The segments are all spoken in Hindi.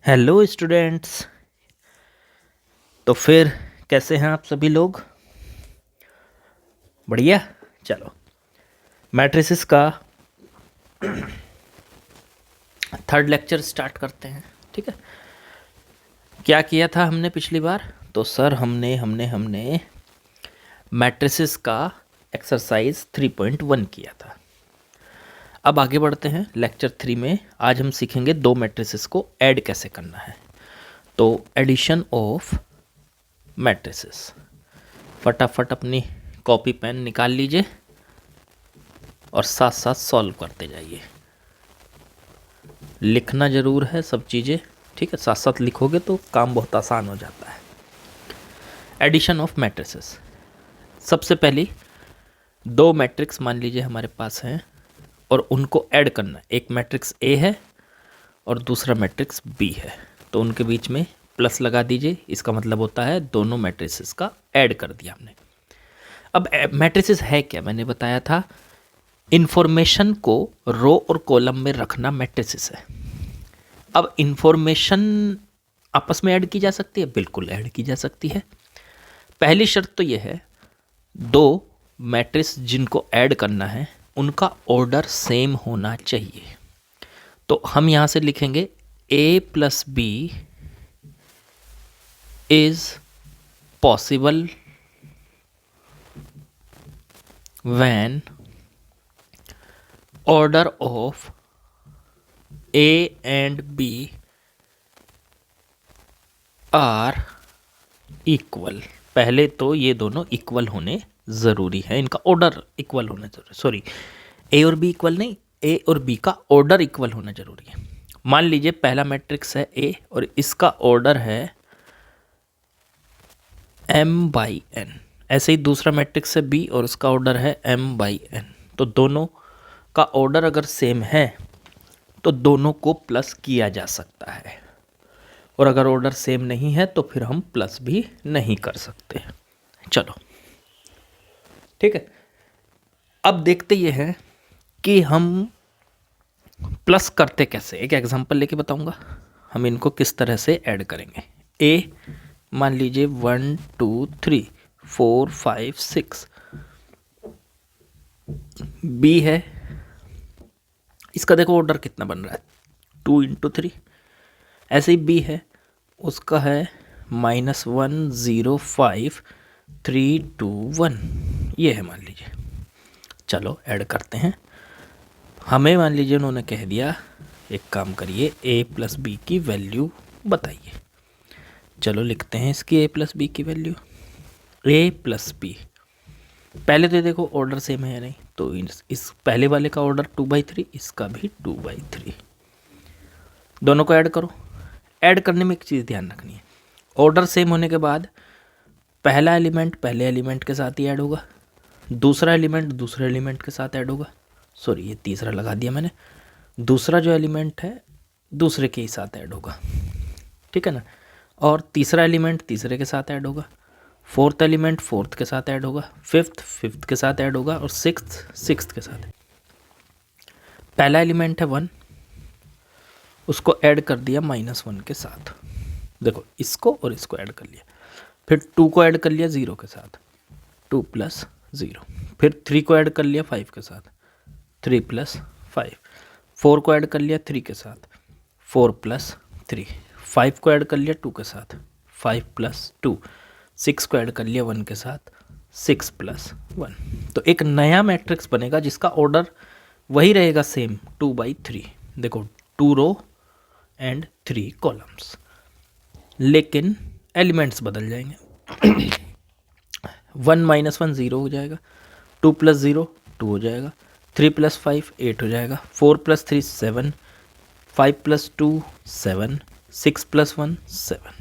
Hello students. तो फिर कैसे हैं आप सभी लोग? बढ़िया। चलो मैट्रिसेस का थर्ड लेक्चर स्टार्ट करते हैं। ठीक है, क्या किया था हमने पिछली बार? तो सर हमने हमने हमने मैट्रिसेस का एक्सरसाइज 3.1 किया था। अब आगे बढ़ते हैं लेक्चर 3 में। आज हम सीखेंगे दो मैट्रिसेस को ऐड कैसे करना है। तो एडिशन ऑफ मैट्रिसेस, फटाफट अपनी कॉपी पेन निकाल लीजिए और साथ साथ सॉल्व करते जाइए। लिखना ज़रूर है सब चीज़ें, ठीक है? साथ साथ लिखोगे तो काम बहुत आसान हो जाता है। एडिशन ऑफ मैट्रिसेस, सबसे पहली दो मैट्रिक्स मान लीजिए हमारे पास हैं और उनको ऐड करना है। एक मैट्रिक्स ए है और दूसरा मैट्रिक्स बी है, तो उनके बीच में प्लस लगा दीजिए। इसका मतलब होता है दोनों मैट्रिसेस का ऐड कर दिया हमने। अब मैट्रिसेस है क्या? मैंने बताया था इंफॉर्मेशन को रो और कॉलम में रखना मैट्रिसेस है। अब इंफॉर्मेशन आपस में ऐड की जा सकती है, बिल्कुल ऐड की जा सकती है। पहली शर्त तो यह है दो मैट्रिक्स जिनको ऐड करना है उनका ऑर्डर सेम होना चाहिए। तो हम यहां से लिखेंगे a plus B is possible when order of A and B are equal। पहले तो ये दोनों इक्वल होने ज़रूरी है, इनका ऑर्डर इक्वल होना जरूरी। सॉरी, ए और बी इक्वल नहीं, ए और बी का ऑर्डर इक्वल होना जरूरी है। मान लीजिए पहला मैट्रिक्स है ए और इसका ऑर्डर है m बाई n। ऐसे ही दूसरा मैट्रिक्स है बी और उसका ऑर्डर है m बाई n। तो दोनों का ऑर्डर अगर सेम है तो दोनों को प्लस किया जा सकता है, और अगर ऑर्डर सेम नहीं है तो फिर हम प्लस भी नहीं कर सकते। चलो ठीक है, अब देखते ये हैं कि हम प्लस करते कैसे। एक एग्जांपल लेके बताऊंगा हम इनको किस तरह से ऐड करेंगे। ए मान लीजिए 1 2 3 4 5 6, बी है, इसका देखो ऑर्डर कितना बन रहा है 2 इंटू 3। ऐसे ही बी है, उसका है -1 0 5 3 2 1, ये है मान लीजिए। चलो ऐड करते हैं। हमें मान लीजिए उन्होंने कह दिया एक काम करिए a प्लस बी की वैल्यू बताइए। चलो लिखते हैं इसकी a प्लस बी की वैल्यू। a प्लस बी, पहले तो देखो ऑर्डर सेम है या नहीं, तो इस पहले वाले का ऑर्डर 2/3, इसका भी 2/3। दोनों को ऐड करो। ऐड करने में एक चीज़ ध्यान रखनी है, ऑर्डर सेम होने के बाद पहला एलिमेंट पहले एलिमेंट के साथ ही ऐड होगा, दूसरा एलिमेंट दूसरे एलिमेंट के साथ ऐड होगा। सॉरी, ये तीसरा लगा दिया मैंने। दूसरा जो एलिमेंट है दूसरे के ही साथ ऐड होगा, ठीक है ना? और तीसरा एलिमेंट तीसरे के साथ ऐड होगा, फोर्थ एलिमेंट फोर्थ के साथ ऐड होगा, फिफ्थ के साथ ऐड होगा, और सिक्स्थ के साथ। पहला एलिमेंट है 1, उसको ऐड कर दिया -1 के साथ। देखो इसको और इसको ऐड कर लिया। फिर 2 को ऐड कर लिया 0 के साथ, 2 + 0। फिर 3 को ऐड कर लिया 5 के साथ, 3 + 5। 4 को ऐड कर लिया 3 के साथ, 4 + 3। 5 को ऐड कर लिया 2 के साथ, 5 + 2। 6 को ऐड कर लिया 1 के साथ, 6 + 1। तो एक नया मैट्रिक्स बनेगा जिसका ऑर्डर वही रहेगा सेम, 2/3। देखो 2 रो एंड 3 कॉलम्स, लेकिन एलिमेंट्स बदल जाएंगे। 1 - 1 0 हो जाएगा, 2 + 0 2 हो जाएगा, 3 + 5 8 हो जाएगा, 4 + 3 7, 5 + 2 7, 6 + 1 7।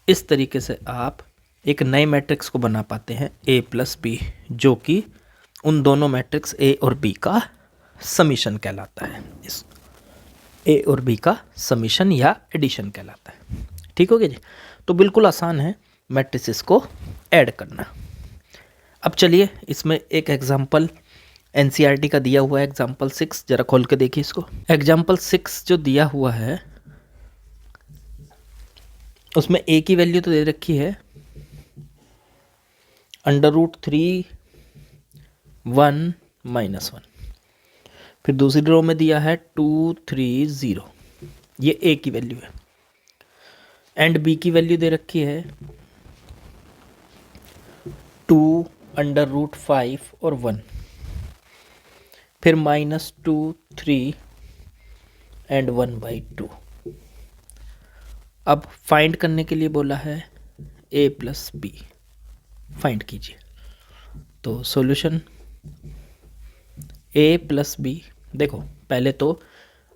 इस तरीके से आप एक नए मैट्रिक्स को बना पाते हैं a प्लस बी, जो कि उन दोनों मैट्रिक्स a और b का समीशन कहलाता है। इस a और b का समीशन या एडिशन कहलाता है। ठीक हो गया जी? तो बिल्कुल आसान है मैट्रिसेस को ऐड करना। अब चलिए इसमें एक एग्जाम्पल एनसीईआरटी का दिया हुआ है, एग्जाम्पल 6, जरा खोल के देखिए इसको। एग्जाम्पल 6 जो दिया हुआ है उसमें ए की वैल्यू तो दे रखी है √3 1 -1, फिर दूसरी रो में दिया है 2 3 0, ये ए की वैल्यू है। एंड बी की वैल्यू दे रखी है 2 √5 और 1, फिर -2 3 एंड 1/2। अब फाइंड करने के लिए बोला है a + b, फाइंड कीजिए। तो सॉल्यूशन a + b, देखो पहले तो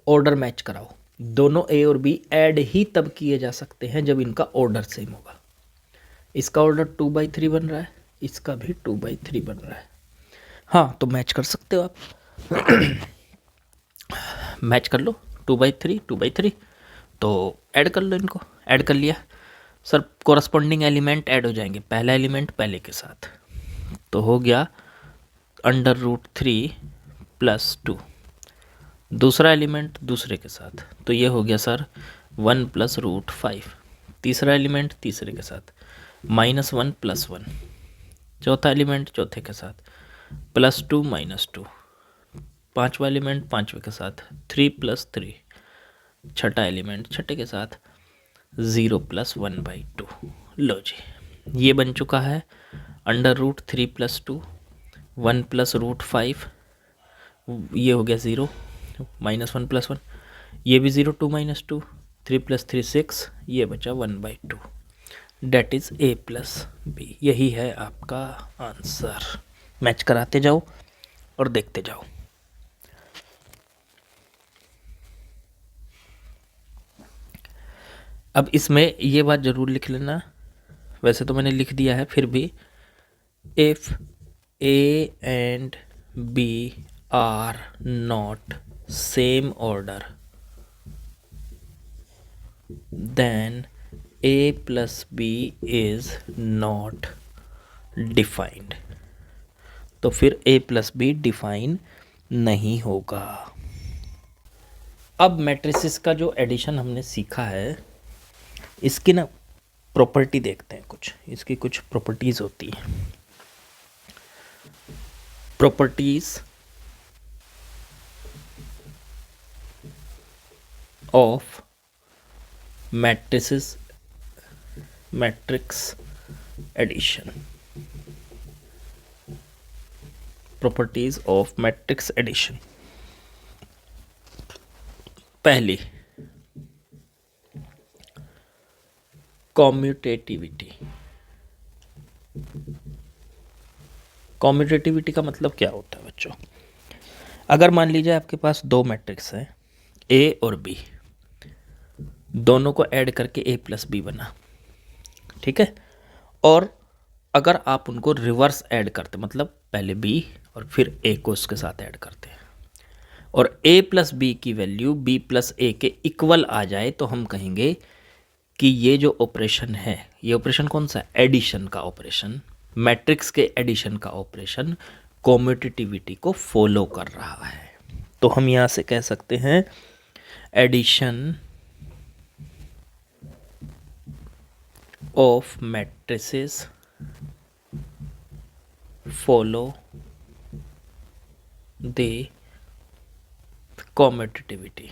ऑर्डर मैच कराओ। दोनों a और b ऐड ही तब किए जा सकते हैं जब इनका ऑर्डर सेम होगा। इसका ऑर्डर 2/3 बन रहा है, इसका भी 2/3 बन रहा है। हाँ, तो मैच कर सकते हो आप। मैच कर लो, 2/3 2/3, तो ऐड कर लो इनको। ऐड कर लिया सर, कोरस्पॉन्डिंग एलिमेंट ऐड हो जाएंगे, पहला एलिमेंट पहले के साथ, तो हो गया √3 + 2, दूसरा एलिमेंट दूसरे के साथ, तो ये हो गया सर 1 + √5, तीसरा एलिमेंट तीसरे के साथ -1 + 1, चौथा एलिमेंट चौथे के साथ +2 -2, पांचवा एलिमेंट पांचवे के साथ 3 + 3, छठा एलिमेंट छठे के साथ 0 + 1/2। लो जी, ये बन चुका है √3 + 2, 1 + √5, ये हो गया 0, -1 + 1, ये भी 0 2 -2, 3 + 3 6, ये बचा 1/2। That is a + b। यही है आपका आंसर। मैच कराते जाओ और देखते जाओ। अब इसमें ये बात ज़रूर लिख लेना, वैसे तो मैंने लिख दिया है, फिर भी if a and b are not same order then a + b is not defined। तो फिर a + b डिफाइन नहीं होगा। अब मैट्रिसेस का जो एडिशन हमने सीखा है, इसकी ना प्रॉपर्टी देखते हैं। कुछ इसकी कुछ प्रॉपर्टीज़ होती हैं। Properties of matrix addition, properties of matrix addition. पहली, कॉम्यूटेटिविटी। कॉम्यूटेटिविटी का मतलब क्या होता है बच्चों? अगर मान लीजिए आपके पास दो मैट्रिक्स हैं ए और बी, दोनों को ऐड करके a + b बना, ठीक है। और अगर आप उनको रिवर्स ऐड करते, मतलब पहले b और फिर a को उसके साथ ऐड करते हैं, और a + b की वैल्यू b + a के इक्वल आ जाए, तो हम कहेंगे कि ये जो ऑपरेशन है, ये ऑपरेशन कौन सा है? एडिशन का ऑपरेशन, मैट्रिक्स के एडिशन का ऑपरेशन कॉम्यूटेटिविटी को फॉलो कर रहा है। तो हम यहाँ से कह सकते हैं addition of matrices follow the commutativity,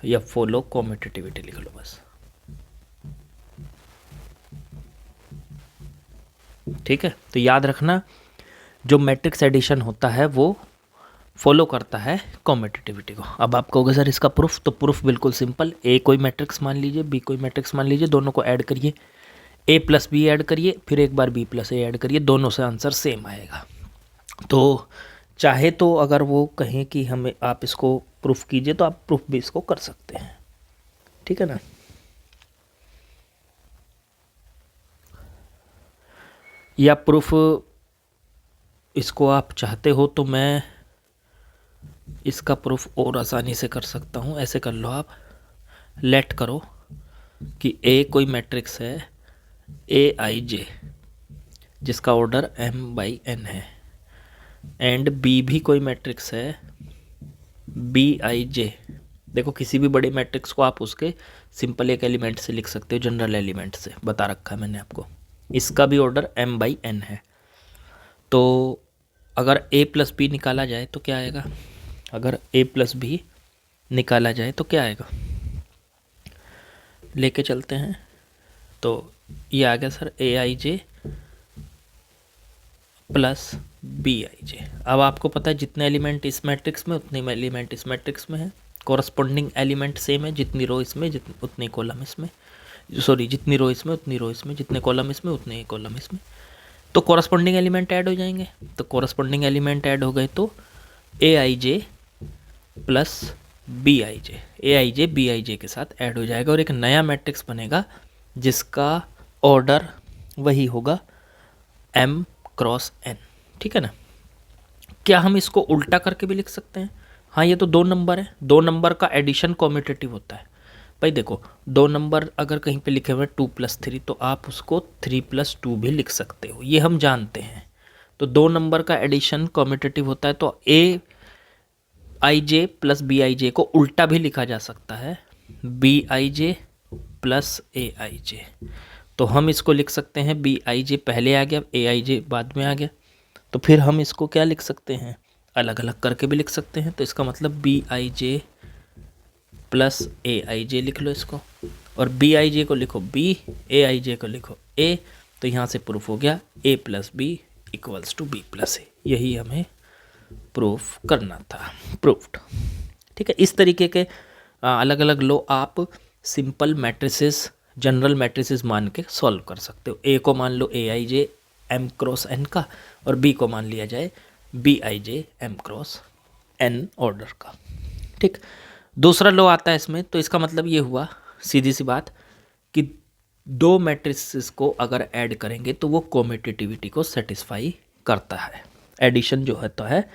या फॉलो कॉम्यूटेटिविटी लिख लो बस, ठीक है। तो याद रखना, जो मैट्रिक्स एडिशन होता है वो फॉलो करता है कॉम्यूटेटिविटी को। अब आप कहोगे सर इसका प्रूफ, तो प्रूफ बिल्कुल सिंपल, ए कोई मैट्रिक्स मान लीजिए, बी कोई मैट्रिक्स मान लीजिए, दोनों को ऐड करिए, a + b ऐड करिए, फिर एक बार b + a ऐड करिए, दोनों से आंसर सेम आएगा। तो चाहे तो अगर वो कहें कि हमें आप इसको प्रूफ कीजिए, तो आप प्रूफ भी इसको कर सकते हैं, ठीक है ना। या प्रूफ इसको आप चाहते हो तो मैं इसका प्रूफ और आसानी से कर सकता हूँ। ऐसे कर लो आप, लेट करो कि a कोई मैट्रिक्स है aij जिसका ऑर्डर m/n है, एंड b भी कोई मैट्रिक्स है bij देखो किसी भी बड़े मैट्रिक्स को आप उसके सिंपल एक एलिमेंट से लिख सकते हो, जनरल एलिमेंट से, बता रखा है मैंने आपको। इसका भी ऑर्डर m/n है। तो अगर a प्लस बी निकाला जाए तो क्या आएगा, अगर a प्लस बी निकाला जाए तो क्या आएगा, लेके चलते हैं। तो ये आ गया सर aij प्लस bij। अब आपको पता है जितने एलिमेंट इस मैट्रिक्स में उतने एलिमेंट इस मैट्रिक्स में है, कॉरस्पॉन्डिंग एलिमेंट सेम है, जितनी रो इसमें उतनी कॉलम इसमें, सॉरी जितनी रो इसमें उतनी रो इसमें, जितने कॉलम इसमें उतने ही कॉलम इसमें। तो कॉरस्पॉन्डिंग एलिमेंट ऐड हो जाएंगे। तो कॉरस्पॉन्डिंग एलिमेंट ऐड हो गए तो aij plus bij, aij bij के साथ ऐड हो जाएगा और एक नया मैट्रिक्स बनेगा जिसका ऑर्डर वही होगा m क्रॉस n। ठीक है ना। क्या हम इसको उल्टा करके भी लिख सकते हैं? हाँ, ये तो 2 नंबर है, 2 नंबर का एडिशन कॉम्यूटेटिव होता है। भाई देखो 2 नंबर अगर कहीं पे लिखे हुए 2 + 3 तो आप उसको 3 + 2 भी लिख सकते हो, ये हम जानते हैं। तो 2 नंबर का एडिशन कॉम्यूटेटिव होता है तो aij प्लस bij को उल्टा भी लिखा जा सकता है, bij प्लस aij। तो हम इसको लिख सकते हैं bij पहले आ गया, aij बाद में आ गया। तो फिर हम इसको क्या लिख सकते हैं, अलग अलग करके भी लिख सकते हैं। तो इसका मतलब bij प्लस aij लिख लो इसको, और bij को लिखो b, aij को लिखो a। तो यहाँ से प्रूफ हो गया a plus B equals to b plus a। यही हमें प्रूफ करना था, प्रूफ्ड। ठीक है, इस तरीके के अलग अलग लो आप सिंपल मैट्रिसेस, जनरल मैट्रिसेस मान के सॉल्व कर सकते हो। a को मान लो aij m क्रॉस n का, और b को मान लिया जाए bij m cross n order का। ठीक, दूसरा लो आता है इसमें। तो इसका मतलब ये हुआ सीधी सी बात कि 2 मैट्रिसेस को अगर ऐड करेंगे तो वो कॉम्यूटेटिविटी को सेटिस्फाई करता है। एडिशन जो है तो है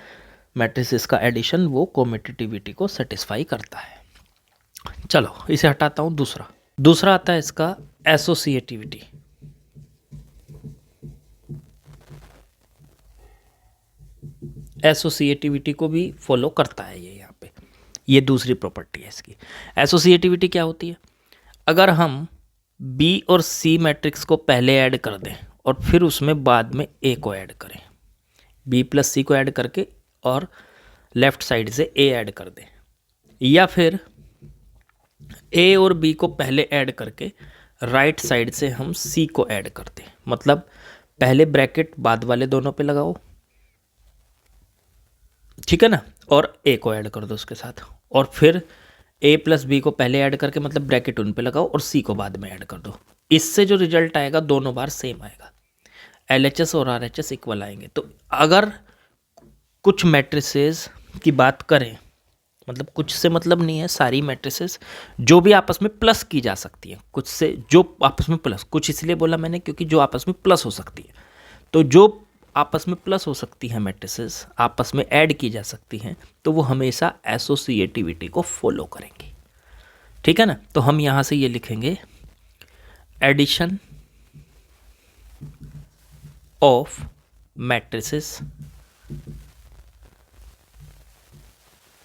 मैट्रिसेस का एडिशन, वो कॉम्यूटेटिविटी को सेटिस्फाई करता है। चलो इसे हटाता हूँ। दूसरा आता है इसका एसोसिएटिविटी। एसोसिएटिविटी को भी फॉलो करता है ये, यहाँ पे ये दूसरी प्रॉपर्टी है इसकी। एसोसिएटिविटी क्या होती है, अगर हम B और C मैट्रिक्स को पहले ऐड कर दें और फिर उसमें बाद में A को ऐड करें, B प्लस C को ऐड करके और लेफ्ट साइड से A ऐड कर दें, या फिर A और B को पहले ऐड करके राइट साइड से हम C को ऐड कर दें, मतलब पहले ब्रैकेट बाद वाले दोनों पे लगाओ, ठीक है ना, और A को ऐड कर दो उसके साथ, और फिर A प्लस बी को पहले ऐड करके मतलब ब्रैकेट उन पे लगाओ और C को बाद में ऐड कर दो। इससे जो रिजल्ट आएगा दोनों बार सेम आएगा, LHS और RHS इक्वल आएंगे। तो अगर कुछ मैट्रिसेस की बात करें, मतलब कुछ से मतलब नहीं है, सारी मैट्रिसेस जो भी आपस में प्लस की जा सकती है, कुछ से जो आपस में प्लस, कुछ इसलिए बोला मैंने क्योंकि जो आपस में प्लस हो सकती है, तो जो आपस में प्लस हो सकती हैं मैट्रिसेस, आपस में ऐड की जा सकती हैं, तो वो हमेशा एसोसिएटिविटी को फॉलो करेंगी। ठीक है ना। तो हम यहाँ से ये लिखेंगे addition of matrices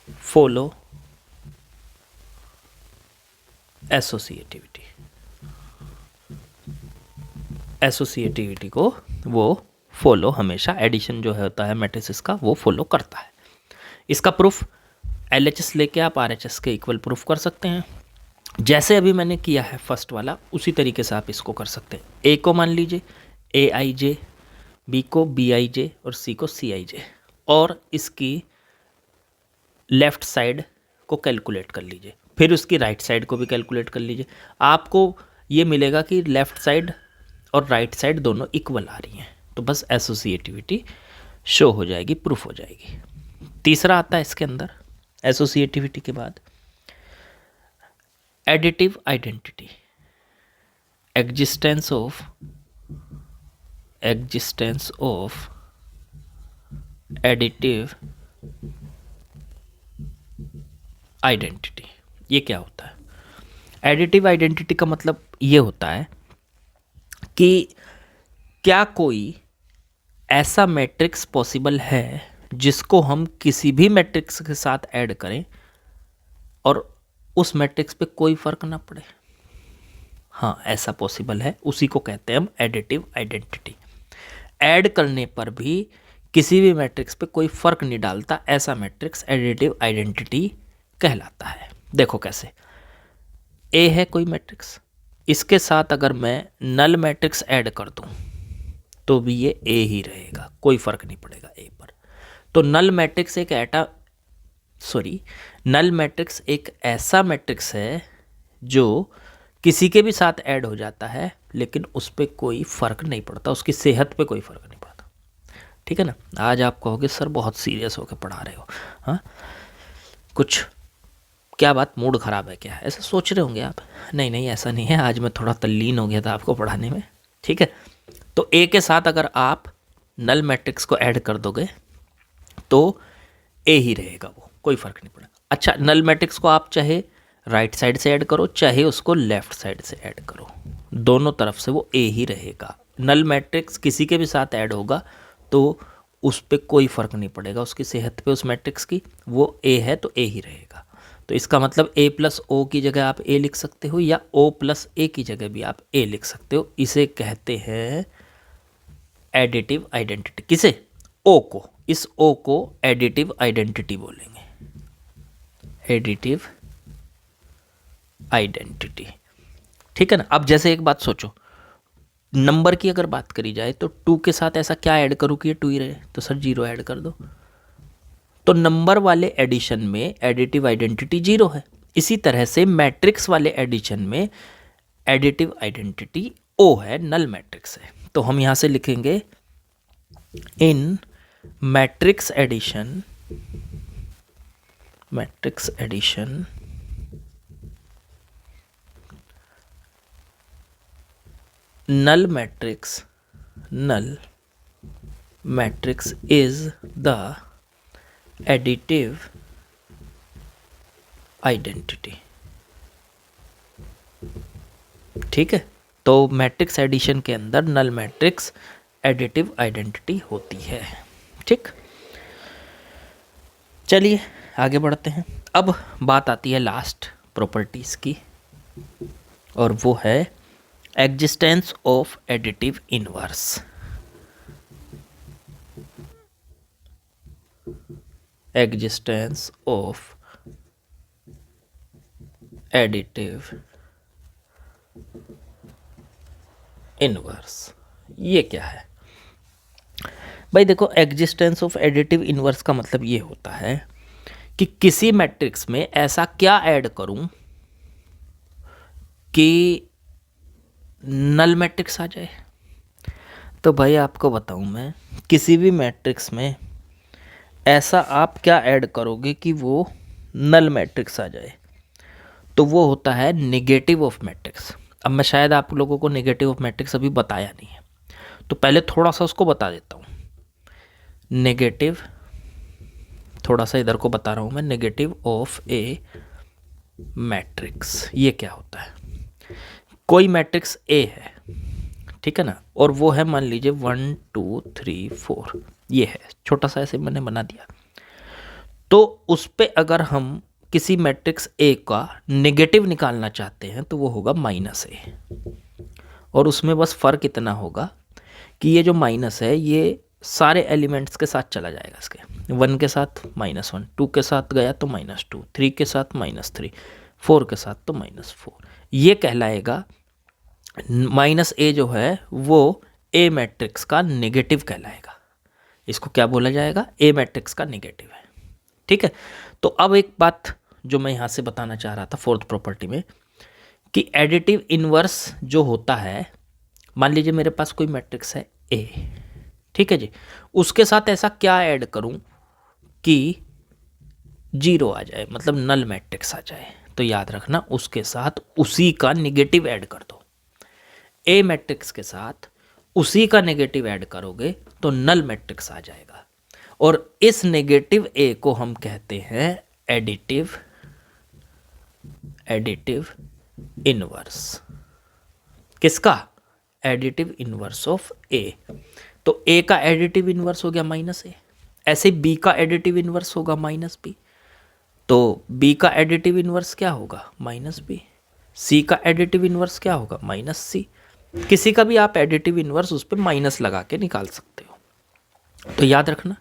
follow associativity. Associativity को वो फॉलो हमेशा, एडिशन जो होता है मैट्रिसेस का वो फॉलो करता है। इसका प्रूफ LHS लेके आप RHS के इक्वल प्रूफ कर सकते हैं, जैसे अभी मैंने किया है फर्स्ट वाला, उसी तरीके से आप इसको कर सकते हैं। A को मान लीजिए aij, B को bij और C को cij, और इसकी लेफ्ट साइड को कैलकुलेट कर लीजिए, फिर उसकी राइट साइड को भी कैलकुलेट कर लीजिए। आपको ये मिलेगा कि लेफ्ट साइड और राइट साइड दोनों इक्वल आ रही हैं, तो बस एसोसिएटिविटी शो हो जाएगी, प्रूफ हो जाएगी। तीसरा आता है इसके अंदर एसोसिएटिविटी के बाद additive identity, existence of additive identity. ये क्या होता है? एडिटिव आइडेंटिटी का मतलब ये होता है कि क्या कोई ऐसा मैट्रिक्स पॉसिबल है जिसको हम किसी भी मैट्रिक्स के साथ ऐड करें और उस मैट्रिक्स पे कोई फर्क ना पड़े। हाँ, ऐसा पॉसिबल है, उसी को कहते हैं हम एडिटिव आइडेंटिटी। ऐड करने पर भी किसी भी मैट्रिक्स पे कोई फर्क नहीं डालता, ऐसा मैट्रिक्स एडिटिव आइडेंटिटी कहलाता है। देखो कैसे, ए है कोई मैट्रिक्स, इसके साथ अगर मैं नल मैट्रिक्स ऐड कर दूं तो भी ये ए ही रहेगा, कोई फर्क नहीं पड़ेगा ए पर। तो नल मैट्रिक्स एक ऐसा मैट्रिक्स है जो किसी के भी साथ ऐड हो जाता है लेकिन उस पर कोई फर्क नहीं पड़ता, उसकी सेहत पे कोई फर्क नहीं पड़ता। ठीक है ना। आज आप कहोगे सर बहुत सीरियस होकर पढ़ा रहे हो, हाँ कुछ क्या बात, मूड ख़राब है क्या, ऐसा सोच रहे होंगे आप। नहीं नहीं, ऐसा नहीं है, आज मैं थोड़ा तल्लीन हो गया था आपको पढ़ाने में। ठीक है, तो ए के साथ अगर आप नल मैट्रिक्स को ऐड कर दोगे तो ए ही रहेगा, वो कोई फ़र्क नहीं पड़ेगा। अच्छा, नल मैट्रिक्स को आप चाहे राइट साइड से ऐड करो चाहे उसको लेफ्ट साइड से ऐड करो, दोनों तरफ से वो ए ही रहेगा। नल मैट्रिक्स किसी के भी साथ ऐड होगा तो उस पर कोई फ़र्क नहीं पड़ेगा, उसकी सेहत पे उस मैट्रिक्स की, वो ए है तो ए ही रहेगा। तो इसका मतलब ए प्लस ओ की जगह आप ए लिख सकते हो या ओ प्लस ए की जगह भी आप ए लिख सकते हो। इसे कहते हैं एडिटिव आइडेंटिटी। किसे? ओ को, इस ओ को एडिटिव आइडेंटिटी बोलेंगे, एडिटिव आइडेंटिटी। ठीक है ना। अब जैसे एक बात सोचो, नंबर की अगर बात करी जाए तो 2 के साथ ऐसा क्या ऐड करूँ कि ये 2 ही रहे, तो सर 0 ऐड कर दो। तो नंबर वाले एडिशन में एडिटिव आइडेंटिटी 0 है। इसी तरह से मैट्रिक्स वाले एडिशन में एडिटिव आइडेंटिटी ओ है, नल मैट्रिक्स है। तो हम यहां से लिखेंगे in matrix addition null matrix is the additive identity। ठीक है, तो मैट्रिक्स एडिशन के अंदर नल मैट्रिक्स एडिटिव आइडेंटिटी होती है। ठीक, चलिए आगे बढ़ते हैं। अब बात आती है लास्ट प्रॉपर्टीज की, और वो है existence of additive inverse. Existence of additive inverse, ये क्या है भाई? देखो, एग्जिस्टेंस ऑफ एडिटिव इनवर्स का मतलब ये होता है कि किसी मैट्रिक्स में ऐसा क्या ऐड करूं कि नल मैट्रिक्स आ जाए। तो भाई आपको बताऊं मैं, किसी भी मैट्रिक्स में ऐसा आप क्या ऐड करोगे कि वो नल मैट्रिक्स आ जाए, तो वो होता है नेगेटिव ऑफ मैट्रिक्स। अब मैं शायद आप लोगों को नेगेटिव ऑफ मैट्रिक्स अभी बताया नहीं है, तो पहले थोड़ा सा उसको बता देता हूँ। नेगेटिव, थोड़ा सा इधर को बता रहा हूँ मैं, नेगेटिव ऑफ ए मैट्रिक्स ये क्या होता है? कोई मैट्रिक्स ए है, ठीक है ना, और वो है मान लीजिए 1 2 3 4, ये है, छोटा सा ऐसे मैंने बना दिया। तो उस पे अगर हम किसी मैट्रिक्स ए का नेगेटिव निकालना चाहते हैं तो वो होगा -a, और उसमें बस फ़र्क इतना होगा कि ये जो माइनस है ये सारे एलिमेंट्स के साथ चला जाएगा। इसके 1 के साथ -1, 2 के साथ गया तो -2, 3 के साथ -3, 4 के साथ तो -4। ये कहलाएगा -a जो है वो ए मैट्रिक्स का नेगेटिव कहलाएगा। इसको क्या बोला जाएगा? ए मैट्रिक्स का नेगेटिव है। ठीक है, तो अब एक बात जो मैं यहाँ से बताना चाह रहा था फोर्थ प्रॉपर्टी में, कि एडिटिव इनवर्स जो होता है, मान लीजिए मेरे पास कोई मैट्रिक्स है ए, ठीक है जी, उसके साथ ऐसा क्या ऐड करूं कि 0 आ जाए, मतलब नल मैट्रिक्स आ जाए। तो याद रखना, उसके साथ उसी का नेगेटिव ऐड कर दो। ए मैट्रिक्स के साथ उसी का नेगेटिव ऐड करोगे तो नल मैट्रिक्स आ जाएगा, और इस नेगेटिव ए को हम कहते हैं एडिटिव इनवर्स। किसका? एडिटिव इनवर्स ऑफ ए। तो ए का एडिटिव इनवर्स हो गया -a, ऐसे बी का एडिटिव इनवर्स होगा -b, तो बी का एडिटिव इन्वर्स क्या होगा, माइनस बी। सी का एडिटिव इन्वर्स क्या होगा, माइनस सी। किसी का भी आप एडिटिव इन्वर्स उस पर माइनस लगा के निकाल सकते हो। तो याद रखना,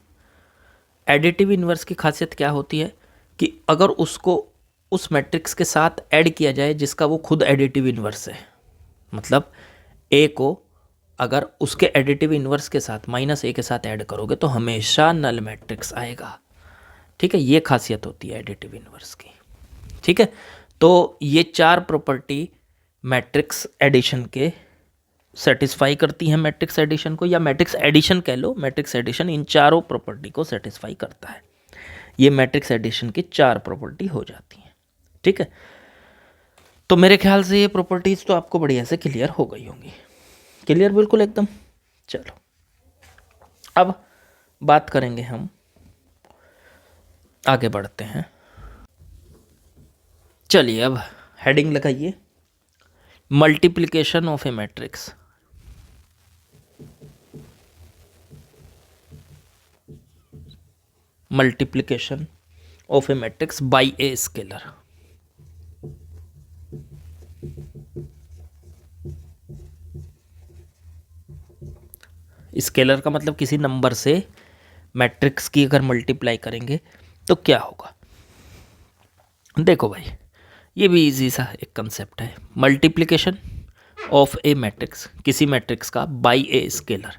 एडिटिव इन्वर्स की खासियत क्या होती है कि अगर उसको उस मैट्रिक्स के साथ ऐड किया जाए जिसका वो खुद एडिटिव इन्वर्स है, मतलब ए को अगर उसके एडिटिव इन्वर्स के साथ माइनस ए के साथ ऐड करोगे तो हमेशा नल मैट्रिक्स आएगा। ठीक है, ये खासियत होती है एडिटिव इन्वर्स की। ठीक है, तो ये 4 प्रॉपर्टी मैट्रिक्स एडिशन के सेटिस्फाई करती हैं मैट्रिक्स एडिशन को, या मैट्रिक्स एडिशन कह लो, मैट्रिक्स एडिशन इन चारों प्रॉपर्टी को सेटिस्फाई करता है। ये मैट्रिक्स एडिशन की 4 प्रॉपर्टी हो जाती हैं। ठीक है, तो मेरे ख्याल से ये प्रॉपर्टीज तो आपको बढ़िया से क्लियर हो गई होंगी। क्लियर बिल्कुल एकदम। चलो अब बात करेंगे, हम आगे बढ़ते हैं। चलिए अब हेडिंग लगाइए, multiplication of a matrix. Multiplication of a matrix bye a scalar. Scalar का मतलब किसी नंबर से मैट्रिक्स की अगर मल्टीप्लाई करेंगे तो क्या होगा। देखो भाई, ये भी इजी सा एक कंसेप्ट है, मल्टीप्लिकेशन ऑफ ए मैट्रिक्स, किसी मैट्रिक्स का बाय ए स्केलर,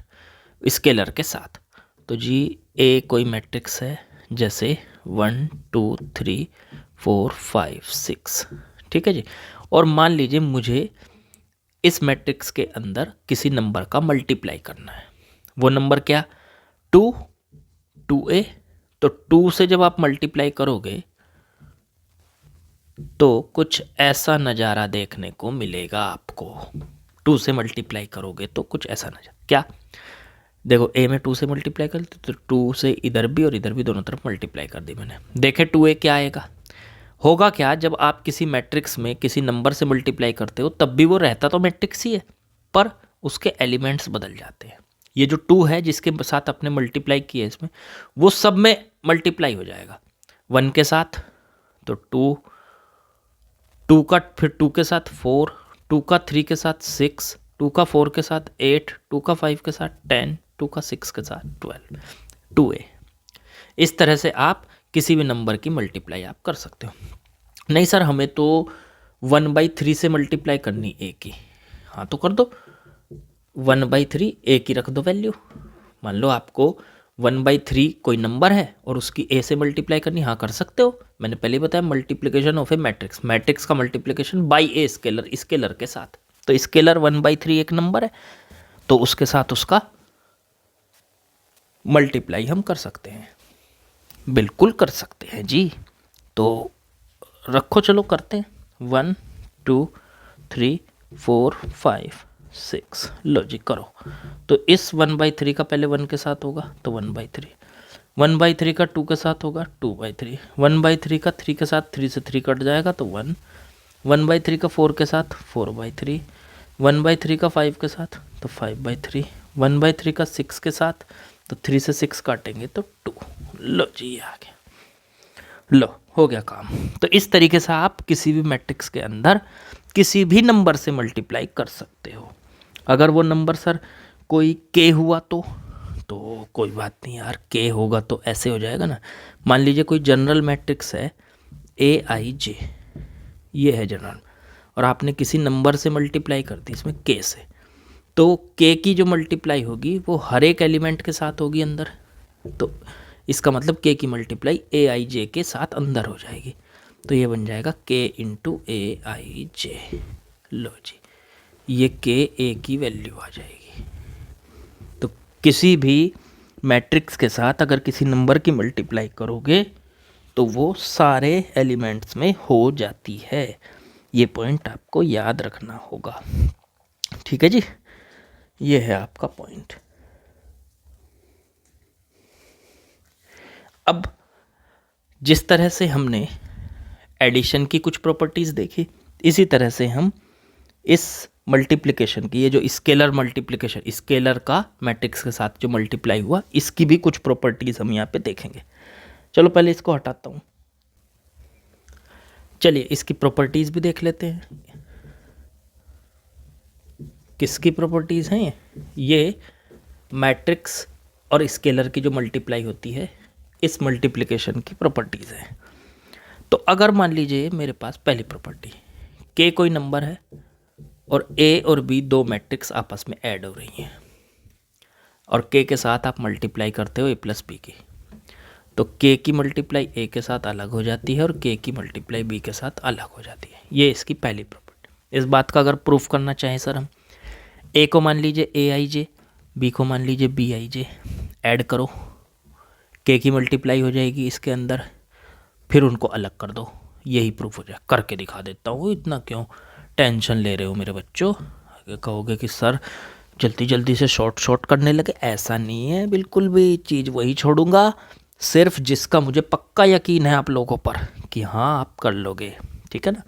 स्केलर के साथ। तो जी ए कोई मैट्रिक्स है, जैसे 1 2 3 4 5 6, ठीक है जी। और मान लीजिए मुझे इस मैट्रिक्स के अंदर किसी नंबर का मल्टीप्लाई करना है। वो नंबर क्या, 2 2a। तो 2 से जब आप मल्टीप्लाई करोगे तो कुछ ऐसा नज़ारा देखने को मिलेगा आपको। 2 से मल्टीप्लाई करोगे तो कुछ ऐसा नज़ारा, क्या, देखो a में 2 से मल्टीप्लाई कर तो 2 से इधर भी और इधर भी दोनों तरफ मल्टीप्लाई कर दी मैंने। देखे 2a क्या आएगा, होगा क्या, जब आप किसी मैट्रिक्स में किसी नंबर से मल्टीप्लाई करते हो तब भी वो रहता तो मैट्रिक्स ही है, पर उसके एलिमेंट्स बदल जाते हैं। ये जो 2 है जिसके साथ आपने मल्टीप्लाई किया इसमें, वो सब में मल्टीप्लाई हो जाएगा। 1 के साथ तो 2 का, फिर 2 के साथ 4, 2 का 3 के साथ 6, 2 का 4 के साथ 8, 2 का 5 के साथ 10, 2 का 6 के साथ 12, 2a। इस तरह से आप किसी भी नंबर की मल्टीप्लाई आप कर सकते हो। नहीं सर हमें तो 1/3 से मल्टीप्लाई करनी a की, हाँ तो कर दो, 1/3 a की रख दो वैल्यू। मान लो आपको 1/3 कोई नंबर है और उसकी a से मल्टीप्लाई करनी, हाँ कर सकते हो। मैंने पहले बताया multiplication of a matrix, matrix का multiplication by a scalar, scalar के साथ। तो स्केलर 1/3 एक नंबर है तो उसके साथ उसका मल्टीप्लाई हम कर सकते हैं, बिल्कुल कर सकते हैं जी। तो रखो, चलो करते हैं। 1 2 3 4 5 6, लो जी करो। तो इस 1/3 का पहले 1 के साथ होगा तो 1/3, 1/3 का 2 के साथ होगा 2/3, 1/3 का 3 के साथ 3 से 3 कट जाएगा तो 1, 1/3 का 4 के साथ 4/3, 1/3 का 5 के साथ तो 5/3, 1/3 का 6 के साथ तो 3 से 6 काटेंगे तो 2। लो जी आ गया, लो हो गया काम। तो इस तरीके से आप किसी भी मैट्रिक्स के अंदर किसी भी नंबर से मल्टीप्लाई कर सकते हो। अगर वो नंबर सर कोई k हुआ तो कोई बात नहीं यार, k होगा तो ऐसे हो जाएगा ना। मान लीजिए कोई जनरल मैट्रिक्स है aij, ये है जनरल, और आपने किसी नंबर से मल्टीप्लाई कर दी इसमें k से, तो k की जो मल्टीप्लाई होगी वो हर एक एलिमेंट के साथ होगी अंदर। तो इसका मतलब k की मल्टीप्लाई aij के साथ अंदर हो जाएगी, तो ये बन जाएगा k इंटू aij। लो जी, ये k a की वैल्यू आ जाएगी। तो किसी भी मैट्रिक्स के साथ अगर किसी नंबर की मल्टीप्लाई करोगे तो वो सारे एलिमेंट्स में हो जाती है। ये पॉइंट आपको याद रखना होगा, ठीक है जी। ये है आपका पॉइंट। अब जिस तरह से हमने एडिशन की कुछ प्रॉपर्टीज़ देखी, इसी तरह से हम इस मल्टीप्लिकेशन की, ये जो स्केलर मल्टीप्लिकेशन, स्केलर का मैट्रिक्स के साथ जो मल्टीप्लाई हुआ, इसकी भी कुछ प्रॉपर्टीज़ हम यहाँ पे देखेंगे। चलो पहले इसको हटाता हूँ। चलिए इसकी प्रॉपर्टीज़ भी देख लेते हैं। किसकी प्रॉपर्टीज़ हैं ये मैट्रिक्स और स्केलर की जो मल्टीप्लाई होती है, इस मल्टीप्लिकेशन की प्रॉपर्टीज़ है। तो अगर मान लीजिए मेरे पास पहली प्रॉपर्टी, के कोई नंबर है और ए और बी दो मैट्रिक्स आपस में ऐड हो रही हैं और के के साथ आप मल्टीप्लाई करते हो ए प्लस बी की, तो के की मल्टीप्लाई ए के साथ अलग हो जाती है और के की मल्टीप्लाई बी के साथ अलग हो जाती है। ये इसकी पहली प्रॉपर्टी। इस बात का अगर प्रूफ करना चाहें सर हम, ए को मान लीजिए ए आई जे, बी को मान लीजिए बी आई जे, ऐड करो, के की मल्टीप्लाई हो जाएगी इसके अंदर, फिर उनको अलग कर दो, यही प्रूफ हो जाए। करके दिखा देता हूँ, इतना क्यों टेंशन ले रहे हो मेरे बच्चों। आगे कहोगे कि सर जल्दी जल्दी से शॉर्ट करने लगे, ऐसा नहीं है बिल्कुल भी। चीज़ वही छोड़ूंगा सिर्फ जिसका मुझे पक्का यकीन है आप लोगों पर कि हाँ आप कर लोगे, ठीक है ना।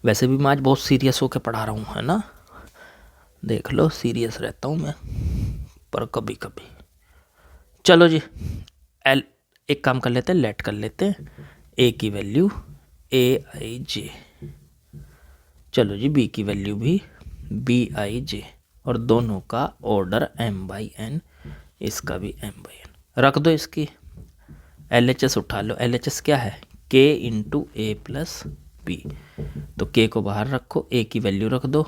वैसे भी मैं आज बहुत सीरियस होकर पढ़ा रहा हूँ, है ना, देख लो सीरियस रहता हूँ मैं, पर कभी कभी। चलो जी, एल एक काम कर लेते हैं, लेट कर लेते हैं, ए की वैल्यू ए आई जे, चलो जी बी की वैल्यू भी बी आई जे, और दोनों का ऑर्डर m बाई एन, इसका भी m बाई एन। रख दो इसकी LHS उठा लो। LHS क्या है, k इंटू ए प्लस बी, तो k को बाहर रखो, a की वैल्यू रख दो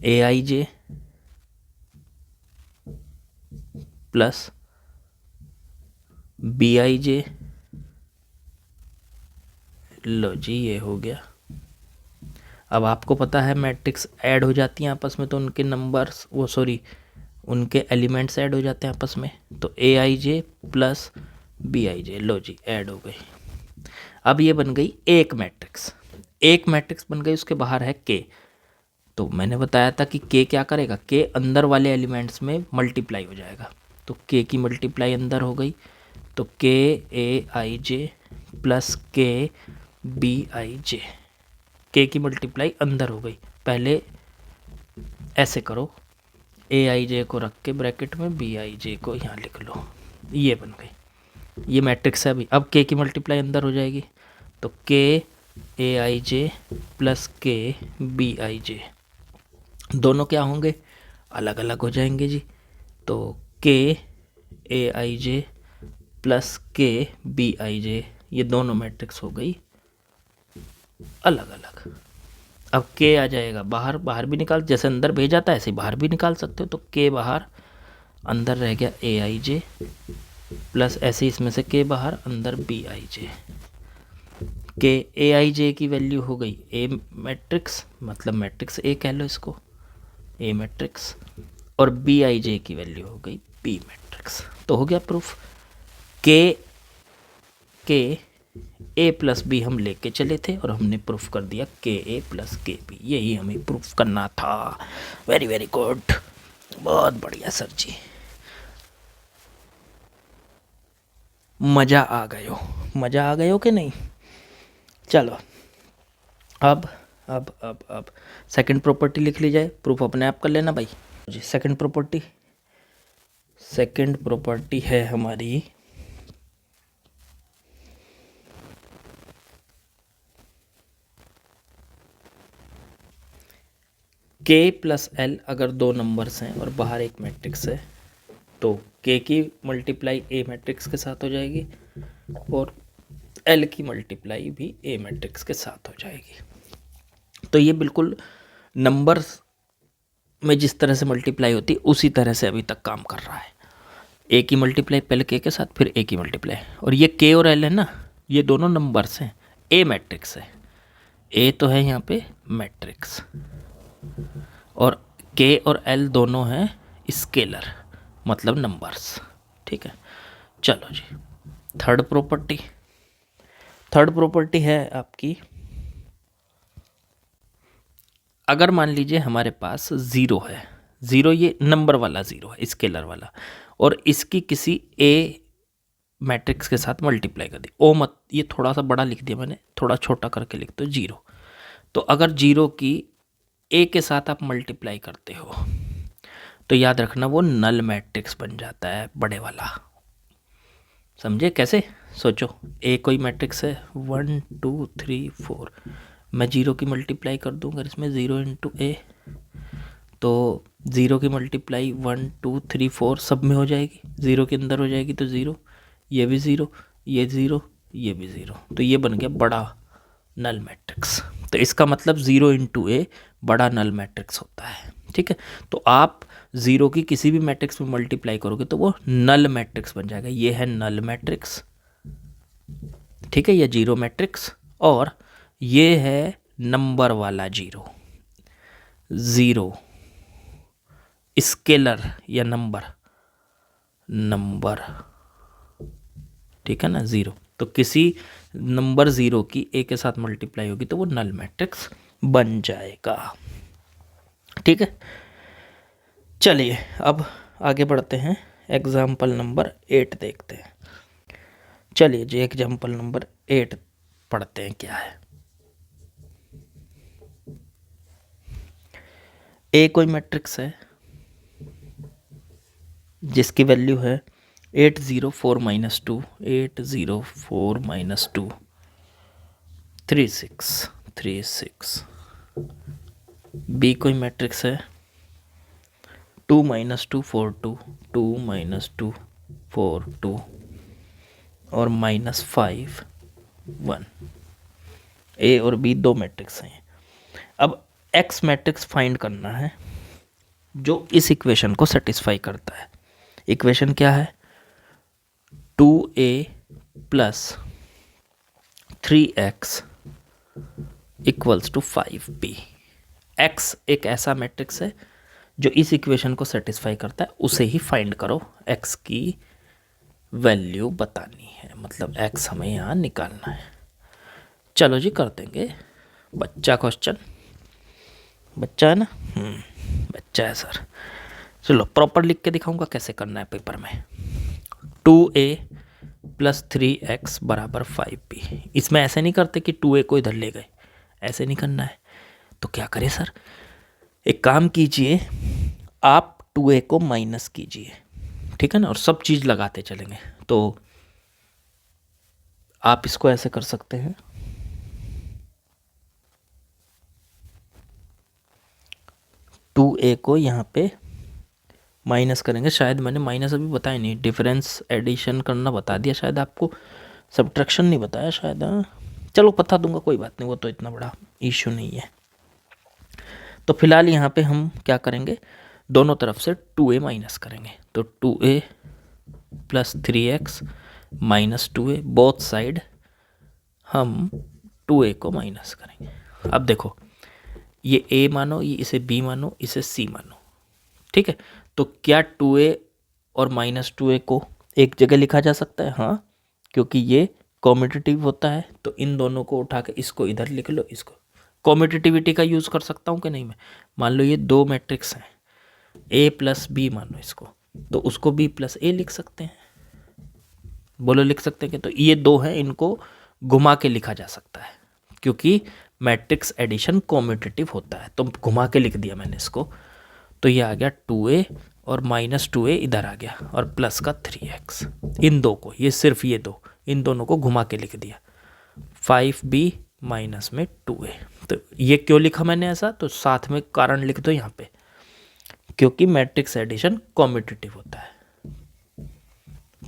ए I J plus B I J, लो जी ये हो गया। अब आपको पता है मैट्रिक्स ऐड हो जाती हैं आपस में तो उनके नंबर्स उनके एलिमेंट्स ऐड हो जाते हैं आपस में, तो A I J plus B I J, लो जी ऐड हो गई। अब ये बन गई एक मैट्रिक्स, एक मैट्रिक्स बन गई, उसके बाहर है के। तो मैंने बताया था कि के क्या करेगा, के अंदर वाले एलिमेंट्स में मल्टीप्लाई हो जाएगा, तो के की मल्टीप्लाई अंदर हो गई, तो के ए आई जे प्लस के बी आई जे, के की मल्टीप्लाई अंदर हो गई। पहले ऐसे करो, ए आई जे को रख के ब्रैकेट में बी आई जे को यहाँ लिख लो, ये बन गई, ये मैट्रिक्स है अभी। अब के की मल्टीप्लाई अंदर हो जाएगी, तो के ए आई जे प्लस के बी आई जे, दोनों क्या होंगे, अलग अलग हो जाएंगे जी। तो के ए आई जे प्लस के बी आई जे, ये दोनों मैट्रिक्स हो गई अलग अलग। अब के आ जाएगा बाहर, बाहर भी निकाल, जैसे अंदर भेजा था ऐसे बाहर भी निकाल सकते हो, तो के बाहर, अंदर रह गया ए आई जे प्लस ऐसे इसमें से के बाहर, अंदर बी आई जे। के ए आई जे की वैल्यू हो गई ए मैट्रिक्स, मतलब मैट्रिक्स ए कह लो इसको, ए मैट्रिक्स, और बी आई जे की वैल्यू हो गई बी मैट्रिक्स। तो हो गया प्रूफ। के ए प्लस बी हम लेके चले थे और हमने प्रूफ कर दिया के ए प्लस के बी, यही हमें प्रूफ करना था। वेरी वेरी गुड, बहुत बढ़िया सर जी, मज़ा आ गयो, मज़ा आ गयो कि नहीं। चलो अब सेकंड प्रॉपर्टी लिख ली जाए, प्रूफ अपने आप कर लेना भाई जी। सेकंड प्रॉपर्टी है हमारी के प्लस एल, अगर दो नंबर्स हैं और बाहर एक मैट्रिक्स है, तो के की मल्टीप्लाई ए मैट्रिक्स के साथ हो जाएगी और एल की मल्टीप्लाई भी ए मैट्रिक्स के साथ हो जाएगी। तो ये बिल्कुल नंबर्स में जिस तरह से मल्टीप्लाई होती है उसी तरह से अभी तक काम कर रहा है। ए की मल्टीप्लाई पहले के साथ, फिर ए की मल्टीप्लाई, और ये के और एल है ना, ये दोनों नंबर्स हैं, ए मैट्रिक्स है, ए तो है यहाँ पे मैट्रिक्स, और के और एल दोनों हैं स्केलर, मतलब नंबर्स, ठीक है। चलो जी, थर्ड प्रॉपर्टी है आपकी, अगर मान लीजिए हमारे पास ज़ीरो है, ज़ीरो ये नंबर वाला ज़ीरो है, स्केलर वाला, और इसकी किसी ए मैट्रिक्स के साथ मल्टीप्लाई कर दी, ओ मत, ये थोड़ा सा बड़ा लिख दिया मैंने, थोड़ा छोटा करके लिख दो जीरो। तो अगर जीरो की ए के साथ आप मल्टीप्लाई करते हो तो याद रखना वो नल मैट्रिक्स बन जाता है, बड़े वाला, समझे कैसे? सोचो, ए कोई मैट्रिक्स है 1 2 3 4, मैं 0 की मल्टीप्लाई कर दूँ अगर इसमें 0 इंटू ए, तो 0 की मल्टीप्लाई 1 2 3 4 सब में हो जाएगी, 0 के अंदर हो जाएगी, तो 0, ये भी 0, ये 0, ये भी 0, तो ये बन गया बड़ा नल मैट्रिक्स। तो इसका मतलब 0 इंटू ए बड़ा नल मैट्रिक्स होता है। ठीक है, तो आप 0 की किसी भी मैट्रिक्स में मल्टीप्लाई करोगे तो वो नल मैट्रिक्स बन जाएगा। ये है नल मैट्रिक्स, ठीक है, ये 0 मैट्रिक्स, और ये है नंबर वाला 0, 0 स्केलर या नंबर, ठीक है ना, 0, तो किसी नंबर 0 की ए के साथ मल्टीप्लाई होगी तो वो नल मैट्रिक्स बन जाएगा। ठीक है, चलिए अब आगे बढ़ते हैं, एग्जाम्पल नंबर 8 देखते हैं। चलिए जी, एग्जाम्पल नंबर 8 पढ़ते हैं क्या है। ए कोई मैट्रिक्स है जिसकी वैल्यू है 804 - 2, 804 - 2, 3636। बी कोई मैट्रिक्स है 2 - 2 4 2, 2 - 2 4 2, और -5 1। ए और बी दो मैट्रिक्स हैं। अब एक्स मैट्रिक्स फाइंड करना है जो इस इक्वेशन को सेटिस्फाई करता है। इक्वेशन क्या है? 2a + 3x = 5b। x एक ऐसा मैट्रिक्स है जो इस इक्वेशन को सेटिस्फाई करता है, उसे ही फाइंड करो। x की वैल्यू बतानी है, मतलब x हमें यहाँ निकालना है। चलो जी, कर देंगे। बच्चा क्वेश्चन, बच्चा है ना, बच्चा है सर। चलो प्रॉपर लिख के दिखाऊंगा कैसे करना है पेपर में। 2a + 3x = 5b। इसमें ऐसे नहीं करते कि 2a को इधर ले गए, ऐसे नहीं करना है। तो क्या करें सर? एक काम कीजिए, आप 2a को माइनस कीजिए, ठीक है ना, और सब चीज़ लगाते चलेंगे। तो आप इसको ऐसे कर सकते हैं, टू ए को यहाँ पे माइनस करेंगे। शायद मैंने माइनस अभी बताया नहीं, डिफरेंस एडिशन करना बता दिया शायद आपको, सब्ट्रैक्शन नहीं बताया शायद। हाँ चलो बता दूंगा, कोई बात नहीं, वो तो इतना बड़ा इश्यू नहीं है। तो फिलहाल यहाँ पे हम क्या करेंगे, दोनों तरफ से 2a माइनस करेंगे। तो 2a + 3x - 2a, both side हम 2a को माइनस करेंगे। अब देखो, ये a मानो, ये इसे b मानो, इसे c मानो, ठीक है। तो क्या 2a और -2a को एक जगह लिखा जा सकता है? हाँ, क्योंकि ये कॉम्यूटेटिव होता है। तो इन दोनों को उठा के इसको इधर लिख लो, इसको कॉम्यूटेटिविटी का यूज़ कर सकता हूँ कि नहीं मैं? मान लो ये दो मैट्रिक्स हैं, a + b मान लो इसको, तो उसको b + a लिख सकते हैं। बोलो लिख सकते हैं कि? तो ये दो हैं, इनको घुमा के लिखा जा सकता है क्योंकि मैट्रिक्स एडिशन कॉम्यूटेटिव होता है। तो घुमा के लिख दिया मैंने इसको, तो ये आ गया 2a और -2a इधर आ गया, और प्लस का 3x। इन दो को, ये सिर्फ ये दो, इन दोनों को घुमा के लिख दिया, 5b माइनस में 2a। तो ये क्यों लिखा मैंने ऐसा? तो साथ में कारण लिख दो यहाँ पे, क्योंकि मैट्रिक्स एडिशन कॉम्यूटेटिव होता है,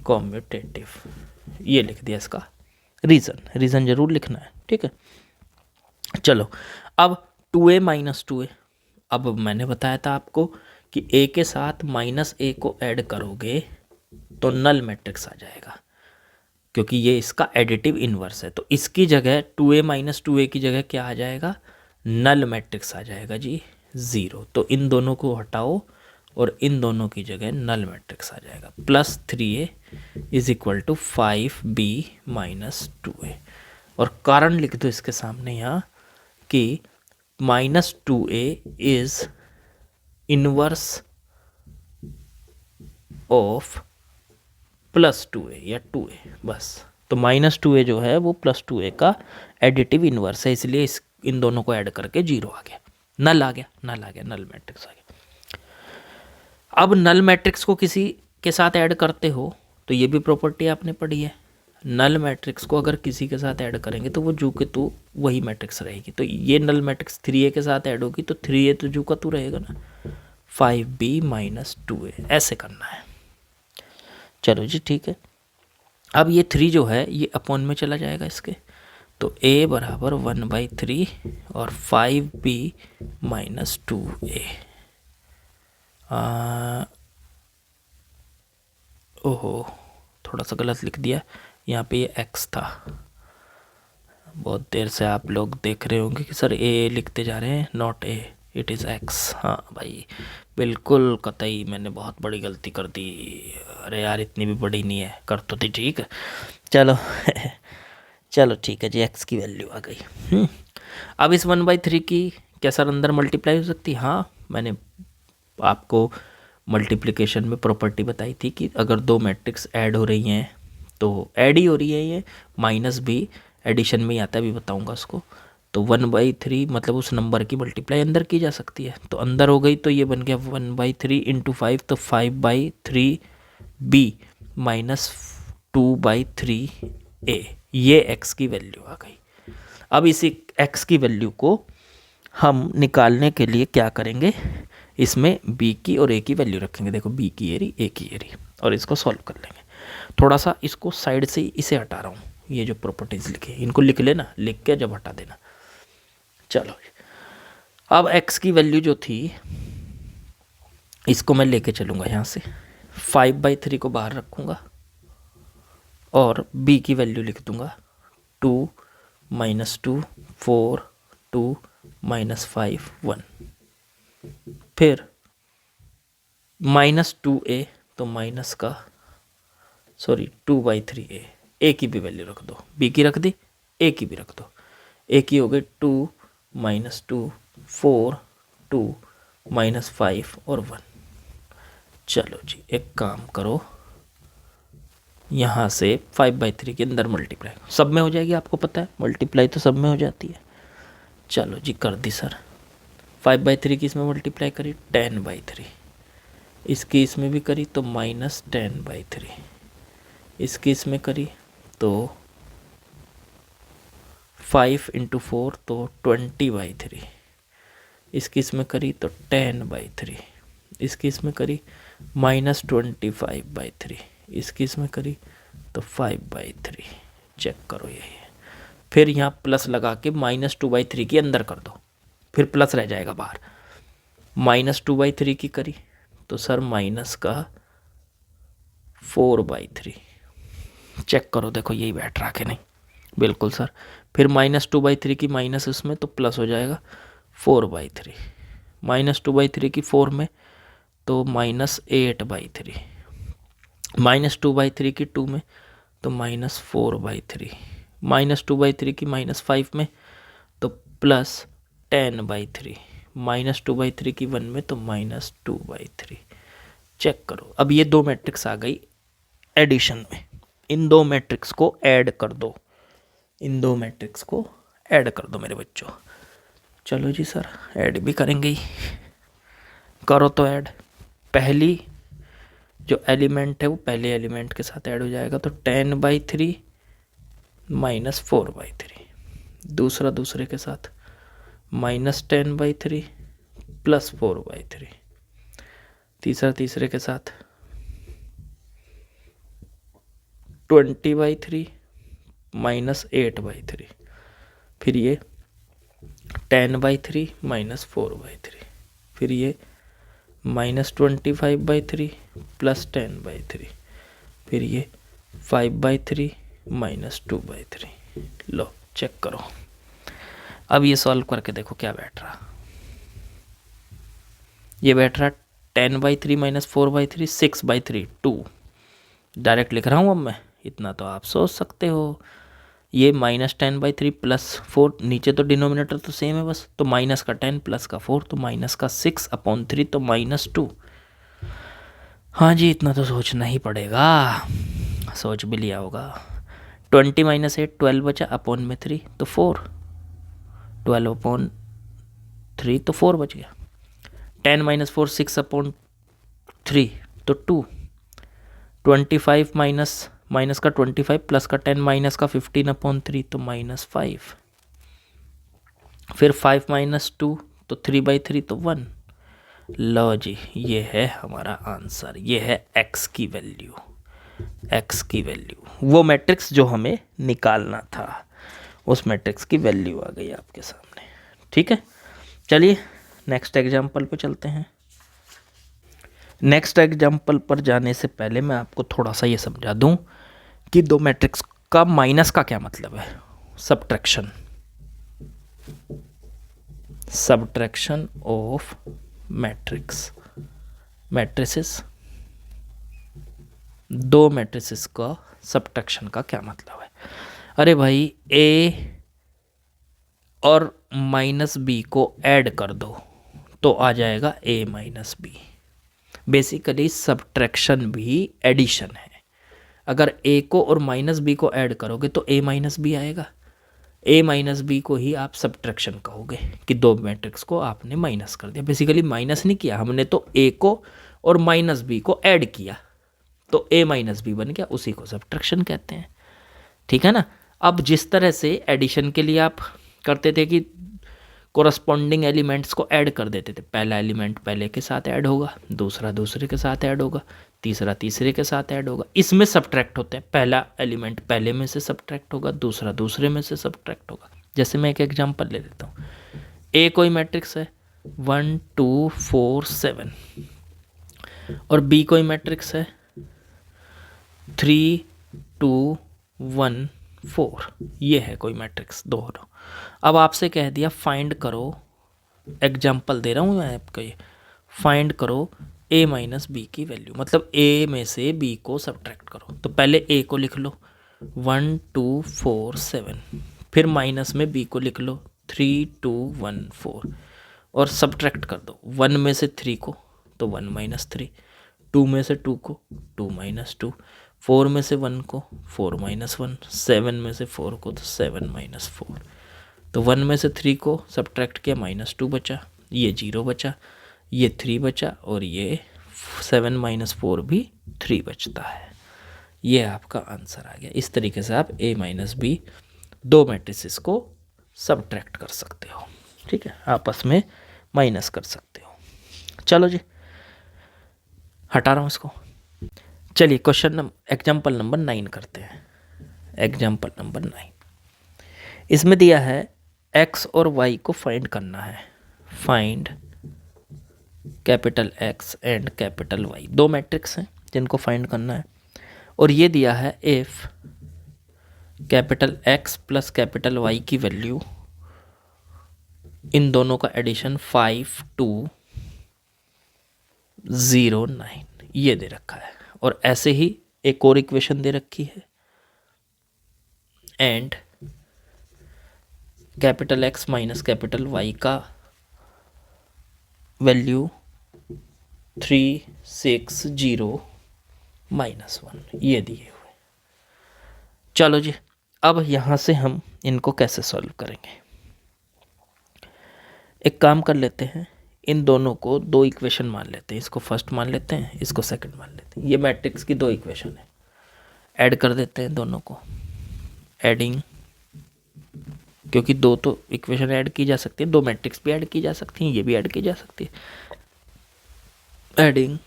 कॉम्यूटेटिव। ये लिख दिया इसका रीज़न जरूर लिखना है, ठीक है। चलो अब 2a - 2a, अब मैंने बताया था आपको कि a के साथ -a को ऐड करोगे तो नल मैट्रिक्स आ जाएगा, क्योंकि ये इसका एडिटिव इन्वर्स है। तो इसकी जगह 2a - 2a की जगह क्या आ जाएगा? नल मैट्रिक्स आ जाएगा जी, 0। तो इन दोनों को हटाओ और इन दोनों की जगह नल मैट्रिक्स आ जाएगा, +3a = 5b - 2a। और कारण लिख दो इसके सामने यहाँ कि -2a is inverse of +2a या 2a, बस। तो -2a जो है वो +2a का एडिटिव इनवर्स है, इसलिए इन दोनों को ऐड करके 0 आ गया, नल आ गया, नल मैट्रिक्स आ गया। अब नल मैट्रिक्स को किसी के साथ ऐड करते हो तो ये भी प्रॉपर्टी आपने पढ़ी है, नल मैट्रिक्स को अगर किसी के साथ ऐड करेंगे तो वो जू के तू वही मैट्रिक्स रहेगी। तो ये नल मैट्रिक्स 3A के साथ ऐड होगी तो 3A तो जू का तू रहेगा ना, 5B माइनस 2A, ऐसे करना है। चलो जी ठीक है। अब ये 3 जो है ये अपॉन में चला जाएगा इसके, तो A बराबर 1/3 और 5B माइनस 2A। ओहो, थोड़ा सा गलत लिख दिया, यहाँ पे ये x था। बहुत देर से आप लोग देख रहे होंगे कि सर A लिखते जा रहे हैं, not A, it is x। हाँ भाई बिल्कुल कतई मैंने बहुत बड़ी गलती कर दी। अरे यार इतनी भी बड़ी नहीं है, कर तो थी ठीक। चलो चलो ठीक है जी, x की वैल्यू आ गई। अब इस 1/3 की क्या सर अंदर मल्टीप्लाई हो सकती है? हाँ, मैंने आपको मल्टीप्लिकेशन में प्रॉपर्टी बताई थी कि अगर दो मैट्रिक्स ऐड हो रही हैं तो ऐड ही हो रही है, ये माइनस भी एडिशन में ही आता है, भी बताऊंगा उसको। तो 1/3 मतलब उस नंबर की मल्टीप्लाई अंदर की जा सकती है, तो अंदर हो गई तो ये बन गया 1/3 इंटू 5, तो 5/3b माइनस 2/3a, ये x की वैल्यू आ गई। अब इसी x की वैल्यू को हम निकालने के लिए क्या करेंगे, इसमें b की और a की वैल्यू रखेंगे। देखो b की एरी, a की एरी, और इसको सॉल्व कर लेंगे। थोड़ा सा इसको साइड से इसे हटा रहा हूँ, ये जो प्रॉपर्टीज लिखे इनको लिख लेना, लिख के जब हटा देना। चलो अब x की वैल्यू जो थी इसको मैं लेके चलूँगा यहाँ से, 5/3 को बाहर रखूँगा और b की वैल्यू लिख दूँगा 2 माइनस 2 4 2 माइनस 5 1, फिर माइनस 2a, तो माइनस का 2/3a, a की भी वैल्यू रख दो, b की रख दी, a की भी रख दो। a की हो गई 2 माइनस 2 4 2 माइनस 5 और 1। चलो जी एक काम करो, यहाँ से 5/3 के अंदर मल्टीप्लाई सब में हो जाएगी, आपको पता है मल्टीप्लाई तो सब में हो जाती है। चलो जी कर दी सर, 5/3 की इसमें मल्टीप्लाई करी 10/3, इसकी इसमें भी करी तो माइनस 10/3, इसकी इसमें करी तो 5 इंटू 4 तो 20/3, इसकी इसमें करी तो 10/3, इसकी इसमें करी माइनस 25/3, इसकी इसमें करी तो 5/3। चेक करो यही है। फिर यहाँ प्लस लगा के माइनस 2/3 की अंदर कर दो, फिर प्लस रह जाएगा बाहर। माइनस 2/3 की करी तो सर माइनस का 4/3। चेक करो देखो यही बैठ रहा कि नहीं, बिल्कुल सर। फिर माइनस 2/3 की माइनस उसमें तो प्लस हो जाएगा 4/3, माइनस 2/3 की 4 में तो माइनस 8/3, माइनस 2/3 की 2 में तो माइनस 4/3, माइनस 2/3 की माइनस 5 में तो प्लस 10/3, माइनस 2/3 की 1 में तो माइनस 2/3। चेक करो, अब ये दो मैट्रिक्स आ गई एडिशन में, इन दो मैट्रिक्स को ऐड कर दो, इन दो मैट्रिक्स को ऐड कर दो मेरे बच्चों। चलो जी सर ऐड भी करेंगे ही, करो तो ऐड। पहली जो एलिमेंट है वो पहले एलिमेंट के साथ ऐड हो जाएगा, तो 10/3 माइनस 4/3, दूसरा दूसरे के साथ माइनस 10/3 प्लस 4/3, तीसरा तीसरे के साथ 20/3 माइनस 8/3, फिर ये 10/3 माइनस 4/3, फिर ये माइनस 25/3 प्लस 10/3, फिर ये 5/3 माइनस 2/3। लो चेक करो, अब ये सॉल्व करके देखो क्या बैठ रहा, ये बैठ रहा 10/3 माइनस 4/3 6/3 2। डायरेक्ट लिख रहा हूँ अब मैं, इतना तो आप सोच सकते हो। ये माइनस 10/3 प्लस 4, नीचे तो डिनोमिनेटर तो सेम है बस, तो माइनस का 10 प्लस का 4 तो माइनस का 6/3 तो माइनस 2। हाँ जी इतना तो सोचना ही पड़ेगा, सोच भी लिया होगा। 20 माइनस 8 12 बचा, अपॉन में 3 तो 4, 12/3 तो 4 बच गया। 10 माइनस 4 6/3 तो 2, 25 माइनस का 25 प्लस का 10 माइनस का 15/3 तो -5। फिर 5 माइनस 2 तो 3/3 तो 1। लो जी, ये है हमारा आंसर, ये है x की वैल्यू, x की वैल्यू, वो मैट्रिक्स जो हमें निकालना था, उस मैट्रिक्स की वैल्यू आ गई आपके सामने। ठीक है, चलिए नेक्स्ट एग्जाम्पल पे चलते हैं। नेक्स्ट एग्जाम्पल पर जाने से पहले मैं आपको थोड़ा सा ये समझा दूं कि दो मैट्रिक्स का माइनस का क्या मतलब है। Subtraction, subtraction of matrix, matrices, दो मैट्रिसेस का सब्ट्रैक्शन का क्या मतलब है। अरे भाई, ए और माइनस बी को ऐड कर दो तो आ जाएगा ए माइनस बी। बेसिकली सब्ट्रैक्शन भी एडिशन है। अगर ए को और माइनस बी को ऐड करोगे तो ए माइनस बी आएगा। ए माइनस बी को ही आप सब्ट्रैक्शन कहोगे कि दो मैट्रिक्स को आपने माइनस कर दिया। बेसिकली माइनस नहीं किया हमने, तो ए को और माइनस बी को ऐड किया तो ए माइनस बी बन गया, उसी को सब्ट्रैक्शन कहते हैं। ठीक है ना। अब जिस तरह से एडिशन के लिए आप करते थे कि कोरस्पॉन्डिंग एलिमेंट्स को ऐड कर देते थे, पहला एलिमेंट पहले के साथ ऐड होगा, दूसरा दूसरे के साथ ऐड होगा, तीसरा तीसरे के साथ ऐड होगा। इसमें सब्ट्रैक्ट होते हैं, पहला एलिमेंट पहले में से सब्ट्रैक्ट होगा, दूसरा दूसरे में से सब्ट्रैक्ट होगा। जैसे मैं एक एग्जांपल ले लेता हूँ। ए कोई मैट्रिक्स है 1 2 4 7 और बी कोई मैट्रिक्स है 3 2 1 4। ये है कोई मैट्रिक्स दोनों। अब आपसे कह दिया फाइंड करो, एग्जाम्पल दे रहा हूँ मैं आपको, ये फाइंड करो a माइनस बी की वैल्यू, मतलब a में से b को सब्ट्रैक्ट करो। तो पहले a को लिख लो 1 2 4 7, फिर माइनस में b को लिख लो 3 2 1 4 और सब्ट्रैक्ट कर दो 1 में से 3 को तो 1 माइनस 3, 2 में से 2 को 2 माइनस 2, 4 में से 1 को 4 माइनस 1, 7 में से 4 को तो 7 माइनस 4। तो 1 में से 3 को सब्ट्रैक्ट किया -2 बचा, ये 0 बचा, ये 3 बचा और ये 7 माइनस 4 भी 3 बचता है। ये आपका आंसर आ गया। इस तरीके से आप a माइनस बी दो मैट्रिसेस को सब्ट्रैक्ट कर सकते हो। ठीक है, आपस में माइनस कर सकते हो। चलो जी, हटा रहा हूँ इसको। चलिए क्वेश्चन एग्जाम्पल नंबर 9 करते हैं। एग्जाम्पल नंबर 9, इसमें दिया है x और y को फाइंड करना है। Find capital X and capital Y, दो मैट्रिक्स हैं जिनको फाइंड करना है। और ये दिया है if capital X plus capital Y की वैल्यू, इन दोनों का एडिशन 5 2 0 9, ये दे रखा है। और ऐसे ही एक और इक्वेशन दे रखी है and capital X minus capital Y का वैल्यू 3 6 0 -1, ये दिए हुए। चलो जी, अब यहाँ से हम इनको कैसे सॉल्व करेंगे। एक काम कर लेते हैं, इन दोनों को दो इक्वेशन मान लेते हैं। इसको फर्स्ट मान लेते हैं, इसको सेकंड मान लेते हैं। ये मैट्रिक्स की दो इक्वेशन है, ऐड कर देते हैं दोनों को। एडिंग, क्योंकि दो तो इक्वेशन ऐड की जा सकती है, दो मैट्रिक्स भी ऐड की जा सकती हैं, ये भी ऐड की जा सकती है। Adding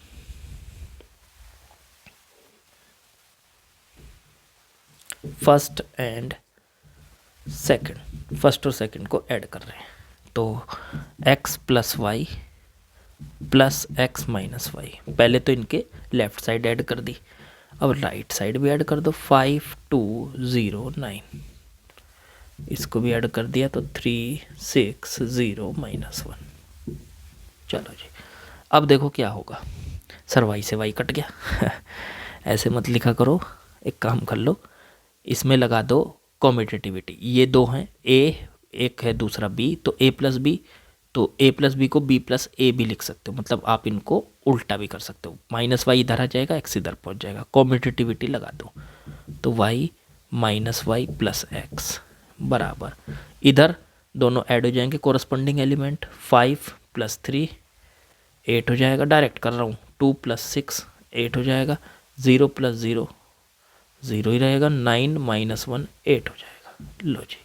first and second, first और सेकंड को ऐड कर रहे हैं। तो x plus Y plus X minus Y, पहले तो इनके लेफ्ट साइड ऐड कर दी, अब राइट साइड भी ऐड कर दो। 5 2 0 9, इसको भी ऐड कर दिया तो 3 6 0 -1। चलो जी, अब देखो क्या होगा। सर वाई से वाई कट गया ऐसे मत लिखा करो, एक काम कर लो, इसमें लगा दो कॉम्यूटेटिविटी। ये दो हैं, ए एक है दूसरा बी, तो ए प्लस बी, तो ए प्लस बी को बी प्लस ए भी लिख सकते हो। मतलब आप इनको उल्टा भी कर सकते हो, माइनस वाई इधर आ जाएगा, एक्स इधर पहुंच जाएगा। कॉम्यूटेटिविटी लगा दो तो Y minus Y plus X बराबर, इधर दोनों ऐड हो जाएंगे कोरस्पॉन्डिंग एलिमेंट। 5 + 3 8 हो जाएगा, डायरेक्ट कर रहा हूँ। 2 + 6 8 हो जाएगा, 0 प्लस 0 0 ही रहेगा, 9 माइनस 1 8 हो जाएगा। लो जी,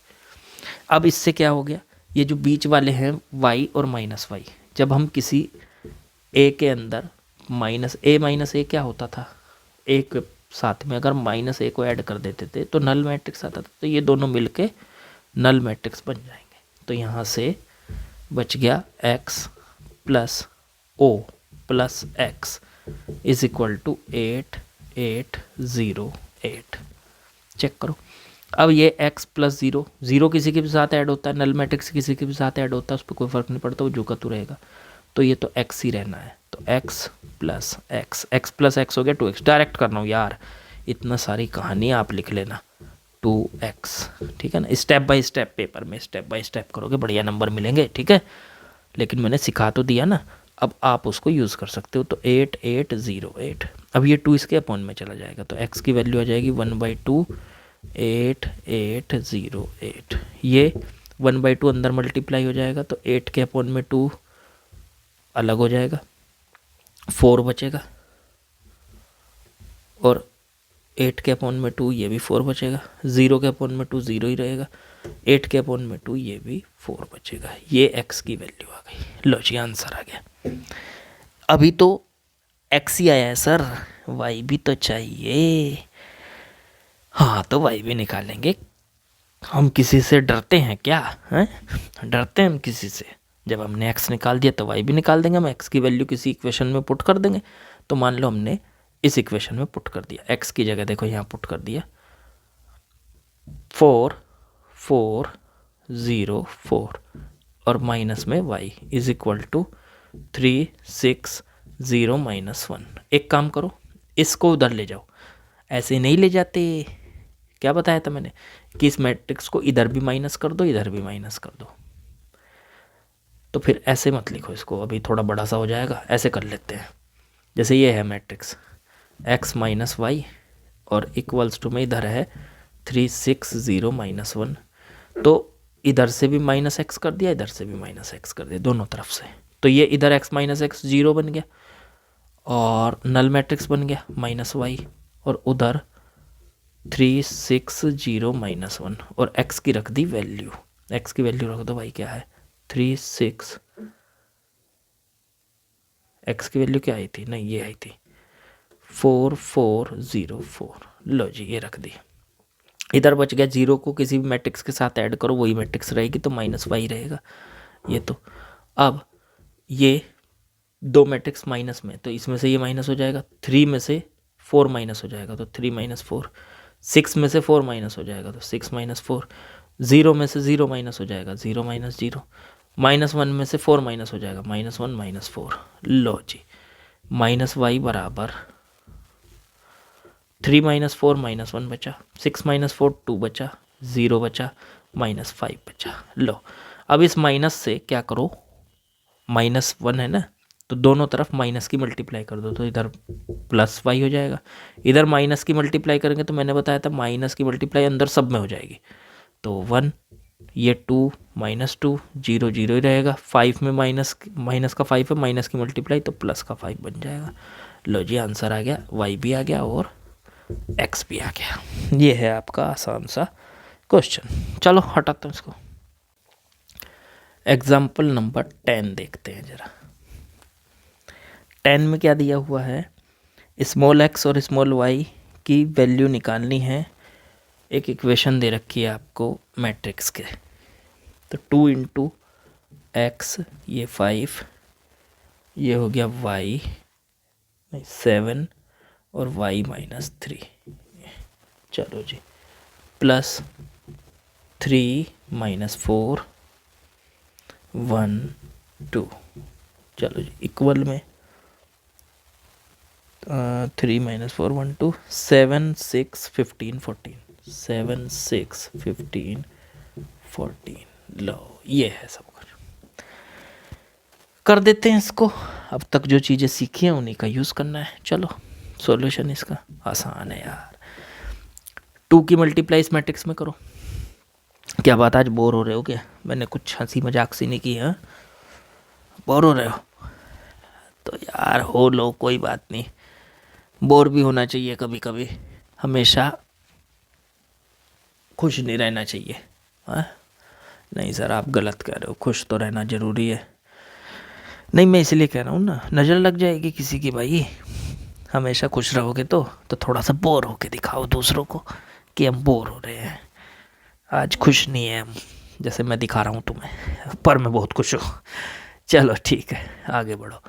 अब इससे क्या हो गया, ये जो बीच वाले हैं y और माइनस वाई, जब हम किसी a के अंदर माइनस ए क्या होता था, एक साथ में अगर माइनस ए को ऐड कर देते थे तो नल मैट्रिक्स आता था, तो ये दोनों मिलके नल मैट्रिक्स बन जाएंगे। तो यहाँ से बच गया x plus O plus X is equal to 8 8 0 8। Check करो, अब ये x प्लस 0 0 किसी के भी साथ ऐड होता है, नल मैट्रिक्स किसी के भी साथ ऐड होता है, उस पर कोई फर्क नहीं पड़ता, वो जो का तू रहेगा। तो ये तो x ही रहना है, तो x प्लस एक्स हो गया 2x। डायरेक्ट कर रहा हूँ यार, इतना सारी कहानी आप लिख लेना, 2x, ठीक है ना। स्टेप बाय स्टेप, पेपर में स्टेप बाय स्टेप करोगे बढ़िया नंबर मिलेंगे, ठीक है। लेकिन मैंने सिखा तो दिया ना, अब आप उसको यूज़ कर सकते हो। तो 8 8 0 8। अब ये 2 इसके अपॉन में चला जाएगा, तो x की वैल्यू आ जाएगी 1/2 8 8 0 8। ये 1/2 अंदर मल्टीप्लाई हो जाएगा, तो 8 के अपॉन में 2 अलग हो जाएगा, 4 बचेगा, और 8 के अपॉन में 2 ये भी 4 बचेगा, 0 के अपॉन में 2 0 ही रहेगा, 8 के अपॉन में 2 ये भी 4 बचेगा। ये x की वैल्यू आ गई। लो जी, आंसर आ गया। अभी तो x ही आया है सर, y भी तो चाहिए। हाँ, तो y भी निकालेंगे। हम किसी से डरते हैं क्या, हैं? डरते हैं हम किसी से? जब हमने x निकाल दिया तो y भी निकाल देंगे। हम x की वैल्यू किसी इक्वेशन में पुट कर देंगे। तो मान लो हमने इस इक्वेशन में पुट कर दिया, x की जगह देखो यहाँ पुट कर दिया 4 4 0 4, और माइनस में y is equal to 3 6 0 minus 1। एक काम करो, इसको उधर ले जाओ, ऐसे नहीं ले जाते। क्या बताया था मैंने कि इस मैट्रिक्स को इधर भी माइनस कर दो, इधर भी माइनस कर दो। तो फिर ऐसे मत लिखो इसको, अभी थोड़ा बड़ा सा हो जाएगा। ऐसे कर लेते हैं, जैसे ये है मैट्रिक्स x माइनस वाई, और इक्वल्स टू में इधर है 3 6 0 माइनस 1। तो इधर से भी माइनस एक्स कर दिया, इधर से भी माइनस एक्स कर दिया, दोनों तरफ से। तो ये इधर x माइनस एक्स 0 बन गया, और नल मैट्रिक्स बन गया माइनस वाई, और उधर 3 6 0 माइनस 1, और x की रख दी वैल्यू। x की वैल्यू रख दो भाई, क्या है 3 6, x की वैल्यू क्या आई थी, नहीं ये आई थी 4 4 0 4। लो जी, ये रख दी। इधर बच गया 0 को किसी भी मैट्रिक्स के साथ ऐड करो, वही मैट्रिक्स रहेगी, तो माइनस वाई रहेगा ये। तो अब ये दो मैट्रिक्स माइनस में, तो इसमें से ये माइनस हो जाएगा, 3 में से 4 माइनस हो जाएगा, तो 3 माइनस 4, 6 में से 4 माइनस हो जाएगा, तो 6 माइनस 4, 0 में से 0 माइनस हो जाएगा, 0 माइनस 0, माइनस 1 में से 4 माइनस हो जाएगा, माइनस 1 माइनस 4। लो जी, माइनस वाई बराबर 3 माइनस 4 माइनस 1 बचा, 6 माइनस 4 2 बचा, 0 बचा, माइनस 5 बचा। लो, अब इस माइनस से क्या करो, माइनस 1 है ना, तो दोनों तरफ माइनस की मल्टीप्लाई कर दो, तो इधर प्लस वाई हो जाएगा। इधर माइनस की मल्टीप्लाई करेंगे तो मैंने बताया था माइनस की मल्टीप्लाई अंदर सब में हो जाएगी, तो 1, ये 2 माइनस 2 0 0 ही रहेगा, 5 में माइनस का 5 है, माइनस की मल्टीप्लाई तो प्लस का 5 बन जाएगा। लो जी, आंसर आ गया, वाई भी आ गया और एक्स भी आ गया। ये है आपका आसान सा क्वेश्चन। चलो हटाते हैं इसको। एग्जाम्पल नंबर 10 देखते हैं जरा। 10 में क्या दिया हुआ है, स्मॉल एक्स और स्मॉल वाई की वैल्यू निकालनी है। एक इक्वेशन दे रखी है आपको मैट्रिक्स के, तो 2 इंटू एक्स ये 5, ये हो गया वाई 7, और y माइनस 3। चलो जी, प्लस 3 माइनस 4 1 2। चलो जी, इक्वल में 3 माइनस 4 1 2, 7 6 15 14, 7 6 15 14। लो, ये है सब कुछ। कर देते हैं इसको। अब तक जो चीज़ें सीखी हैं उन्हीं का यूज़ करना है। चलो, सॉल्यूशन इसका आसान है यार। 2 की मल्टीप्लाई इस मैट्रिक्स में करो। क्या बात, आज बोर हो रहे हो क्या? मैंने कुछ हंसी मजाक सी नहीं की है? बोर हो रहे हो तो यार हो लो, कोई बात नहीं। बोर भी होना चाहिए कभी कभी, हमेशा खुश नहीं रहना चाहिए। हाँ, नहीं सर आप गलत कह रहे हो, खुश तो रहना ज़रूरी है। नहीं मैं इसलिए कह रहा हूँ ना, नज़र लग जाएगी किसी की भाई। हमेशा खुश रहोगे तो थोड़ा सा बोर होके दिखाओ दूसरों को कि हम बोर हो रहे हैं, आज खुश नहीं है हम, जैसे मैं दिखा रहा हूँ तुम्हें, पर मैं बहुत खुश हूँ। चलो ठीक है, आगे बढ़ो।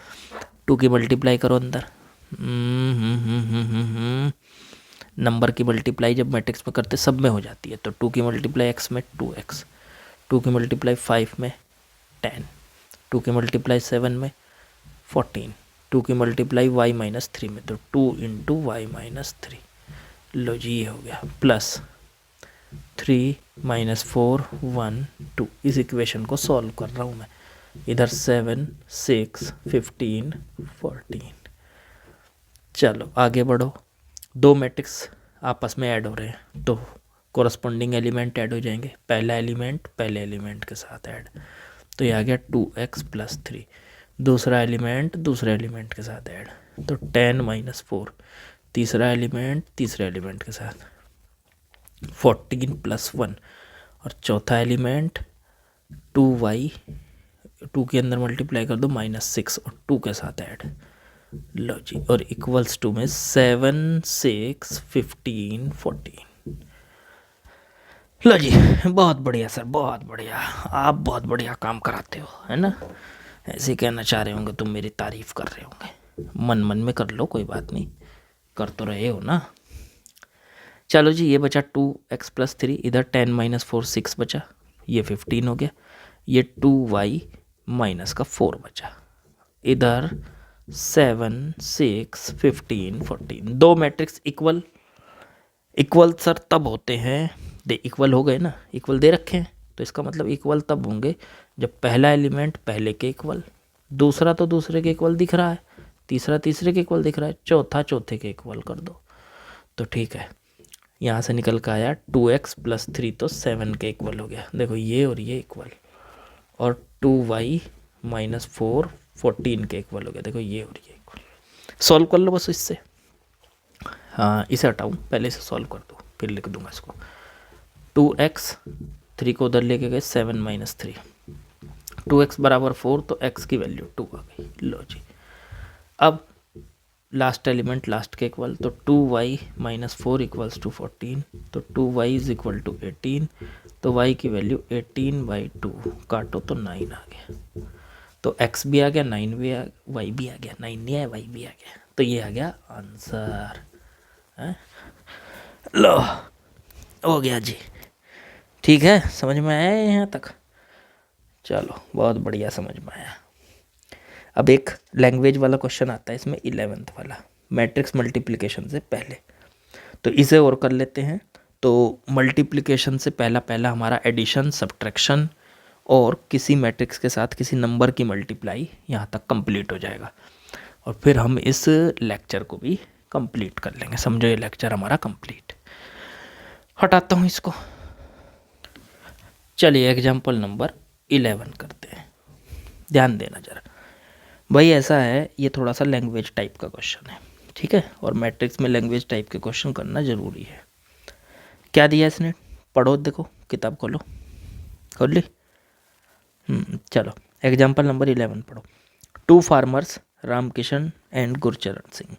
2 की मल्टीप्लाई करो अंदर। नंबर की मल्टीप्लाई जब मैट्रिक्स में करते सब में हो जाती है, तो 2 की मल्टीप्लाई एक्स में 2x, 2 की मल्टीप्लाई 5 में 10, 2 की मल्टीप्लाई 7 में 14, 2 की मल्टीप्लाई y-3 में, तो 2 इंटू y-3। लो जी ये हो गया, प्लस 3 -4 1 2। इस इक्वेशन को सॉल्व कर रहा हूँ मैं। इधर 7 6 15 14। चलो आगे बढ़ो। दो मैट्रिक्स आपस में ऐड हो रहे हैं तो कोरस्पॉन्डिंग एलिमेंट ऐड हो जाएंगे। पहला एलिमेंट पहले एलिमेंट के साथ ऐड, तो ये आ गया 2x + 3। दूसरा एलिमेंट दूसरे एलिमेंट के साथ ऐड, तो 10 - 4। तीसरा एलिमेंट तीसरे एलिमेंट के साथ 14 + 1। और चौथा एलिमेंट 2y, 2 के अंदर मल्टीप्लाई कर दो -6 और 2 के साथ ऐड। लो जी, और इक्वल्स टू में 7 6 15 14। लो जी, बहुत बढ़िया सर, बहुत बढ़िया, आप बहुत बढ़िया काम कराते हो, है ना। ऐसे कहना चाह रहे होंगे तुम, मेरी तारीफ कर रहे होंगे, मन मन में कर लो, कोई बात नहीं, कर तो रहे हो ना। चलो जी, ये बचा 2x + 3, इधर 10 - 4 6 बचा, ये 15 हो गया। ये 2y - 4 बचा, इधर 7 6 15 14। दो मैट्रिक्स इक्वल सर तब होते हैं, दे इक्वल हो गए ना, इक्वल दे रखे हैं, तो इसका मतलब इक्वल तब होंगे जब पहला एलिमेंट पहले के इक्वल, दूसरा तो दूसरे के इक्वल दिख रहा है, तीसरा तीसरे के इक्वल दिख रहा है, चौथा चौथे के इक्वल कर दो तो ठीक है। यहाँ से निकल कर आया 2x + 3 तो 7 के इक्वल हो गया। देखो ये और ये इक्वल, और 2y - 4 14 के इक्वल हो गया। देखो ये और ये इक्वल। सॉल्व कर लो बस इससे। हाँ इसे हटाऊँ, पहले से सॉल्व कर दो फिर लिख दूंगा इसको। 2x, 3 को उधर लेके गए, 7 - 3, 2x = 4 तो x की वैल्यू 2 आ गई। लो जी, अब लास्ट एलिमेंट लास्ट के इक्वल, तो 2y - 4 = 14, तो 2y = 18, तो y की वैल्यू 18/2, काटो तो 9 आ गया। तो x भी आ गया, 9 भी आ, y भी आ गया, 9 नहीं आया y भी आ गया, तो ये आ गया आंसर। लो हो गया जी, ठीक है, समझ में आया यहाँ तक। चलो बहुत बढ़िया समझ में आया। अब एक लैंग्वेज वाला क्वेश्चन आता है इसमें, 11th वाला, मैट्रिक्स मल्टीप्लिकेशन से पहले, तो इसे और कर लेते हैं। तो मल्टीप्लिकेशन से पहला हमारा एडिशन, सब्ट्रैक्शन और किसी मैट्रिक्स के साथ किसी नंबर की मल्टीप्लाई यहाँ तक कंप्लीट हो जाएगा, और फिर हम इस लेक्चर को भी कंप्लीट कर लेंगे। समझो ये लेक्चर हमारा कंप्लीट। हटाता हूँ इसको। चलिए एग्जाम्पल नंबर 11 करते हैं। ध्यान देना जरा भाई, ऐसा है ये थोड़ा सा लैंग्वेज टाइप का क्वेश्चन है, ठीक है, और मैट्रिक्स में लैंग्वेज टाइप के क्वेश्चन करना ज़रूरी है। क्या दिया इसने, पढ़ो, देखो किताब खोलो, खोल ली। चलो एग्जाम्पल नंबर 11 पढ़ो। 2 farmers, Ramkishan and Gurcharan Singh,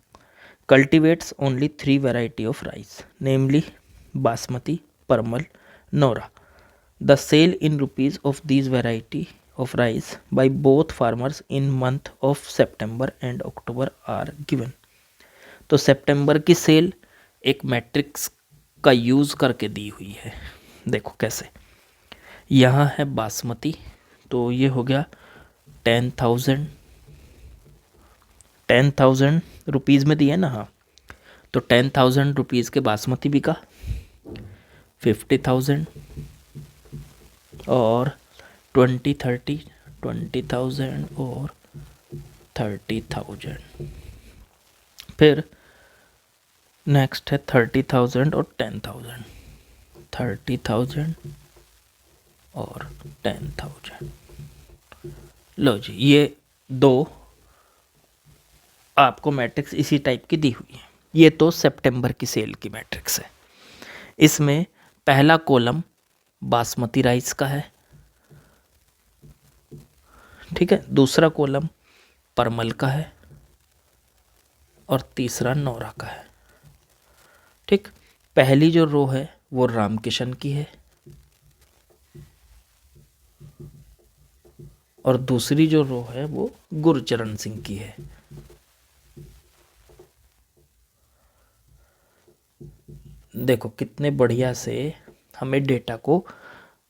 cultivates only 3 variety of rice, namely basmati, parmal, nora. The sale in rupees of these variety of rice by both farmers in month of September and October are given. तो सितंबर की सेल एक मैट्रिक्स का यूज़ करके दी हुई है। देखो कैसे, यहाँ है बासमती, तो ये हो गया 10,000 रुपीज़ में दिया ना, हाँ, तो 10,000 रुपीज़ के बासमती बिका, 50,000 और 20,000 और 30,000। फिर नेक्स्ट है 30,000 और 10,000, 30,000 और 10,000। लो जी, ये दो आपको मैट्रिक्स इसी टाइप की दी हुई है। ये तो सितंबर की सेल की मैट्रिक्स है। इसमें पहला कॉलम बासमती राइस का है, ठीक है, दूसरा कॉलम परमल का है और तीसरा नौरा का है। ठीक, पहली जो रो है वो रामकिशन की है और दूसरी जो रो है वो गुरचरण सिंह की है। देखो कितने बढ़िया से हमें डेटा को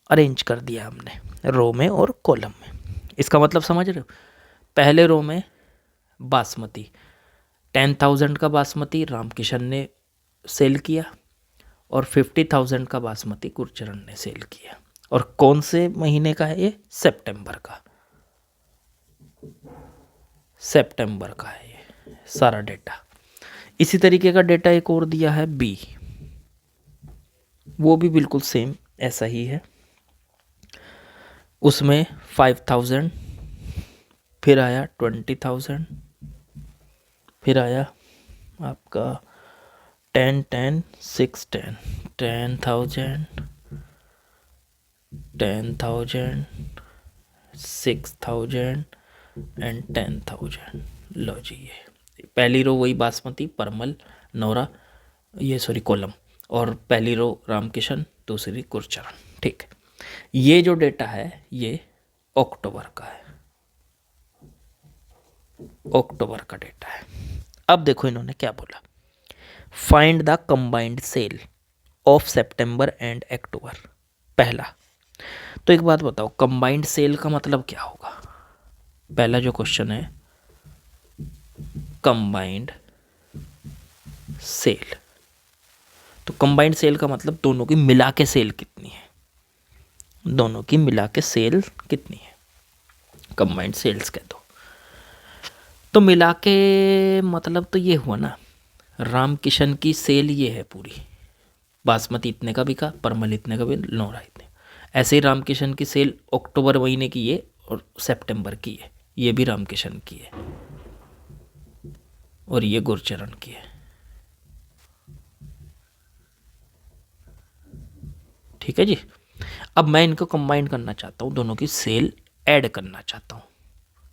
अरेंज कर दिया हमने रो में और कॉलम में। इसका मतलब समझ रहे हो, पहले रो में बासमती 10,000 का बासमती रामकिशन ने सेल किया और 50,000 का बासमती गुरचरण ने सेल किया। और कौन से महीने का है ये? सितंबर का। सितंबर का है ये सारा डेटा। इसी तरीके का डेटा एक और दिया है बी, वो भी बिल्कुल सेम ऐसा ही है। उसमें 5,000, फिर आया 20,000, फिर आया आपका 10, 10, 6, 10, 10,000, 10,000, 6,000 एंड 10,000। लो जी, ये पहली रो वही बासमती, परमल, नौरा, ये सॉरी कॉलम, और पहली रो रामकिशन, दूसरी गुरचरण। ठीक, ये जो डेटा है ये अक्टूबर का है, अक्टूबर का डेटा है। अब देखो इन्होंने क्या बोला, find the combined sale of September and October. पहला तो एक बात बताओ, कंबाइंड सेल का मतलब क्या होगा? पहला जो क्वेश्चन है कंबाइंड सेल, तो कंबाइंड सेल का मतलब दोनों की मिला के सेल कितनी है, दोनों की मिला के सेल कितनी है, कंबाइंड सेल्स कह दो। तो मिला के मतलब तो ये हुआ ना, रामकिशन की सेल ये है पूरी, बासमती इतने का बिका, परमल इतने का भी, नौरा इतने। ऐसे ही रामकिशन की सेल अक्टूबर महीने की है और सितंबर की है, ये भी रामकिशन की है और ये गुरचरण की है। ठीक है जी। अब मैं इनको कंबाइन करना चाहता हूँ, दोनों की सेल ऐड करना चाहता हूँ।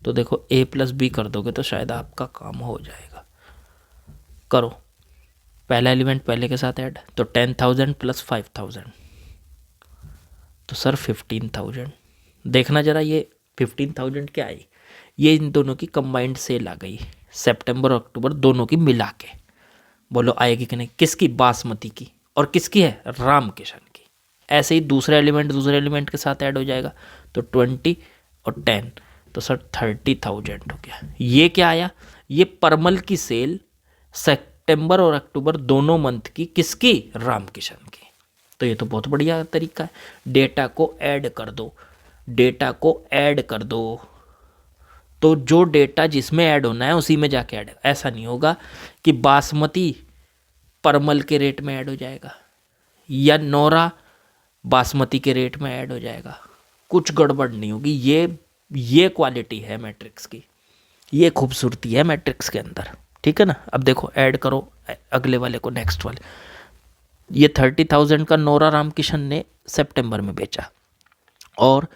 तो देखो a प्लस बी कर दोगे तो शायद आपका काम हो जाएगा। करो, पहला एलिमेंट पहले के साथ ऐड, तो 10,000 प्लस 5,000, तो सर 15,000। देखना जरा ये 15,000 क्या आई, ये इन दोनों की कंबाइंड सेल आ गई, सितंबर और अक्टूबर दोनों की मिला के। बोलो आएगी कि नहीं? किसकी? बासमती की। और किसकी है? रामकिशन की। ऐसे ही दूसरे एलिमेंट के साथ ऐड हो जाएगा, तो 20 और 10, तो सर 30,000 हो गया। ये क्या आया? ये परमल की सेल सितंबर और अक्टूबर दोनों मंथ की, किसकी? रामकिशन की। तो ये तो बहुत बढ़िया तरीका है, डेटा को ऐड कर दो, डेटा को ऐड कर दो। तो जो डेटा जिसमें ऐड होना है उसी में जाके ऐड, ऐसा नहीं होगा कि बासमती परमल के रेट में ऐड हो जाएगा या नौरा बासमती के रेट में ऐड हो जाएगा, कुछ गड़बड़ नहीं होगी। ये क्वालिटी है मैट्रिक्स की, ये खूबसूरती है मैट्रिक्स के अंदर। ठीक है ना। अब देखो ऐड करो अगले वाले को, नेक्स्ट वाले। ये 30,000 का नौरा रामकिशन ने सितंबर में बेचा और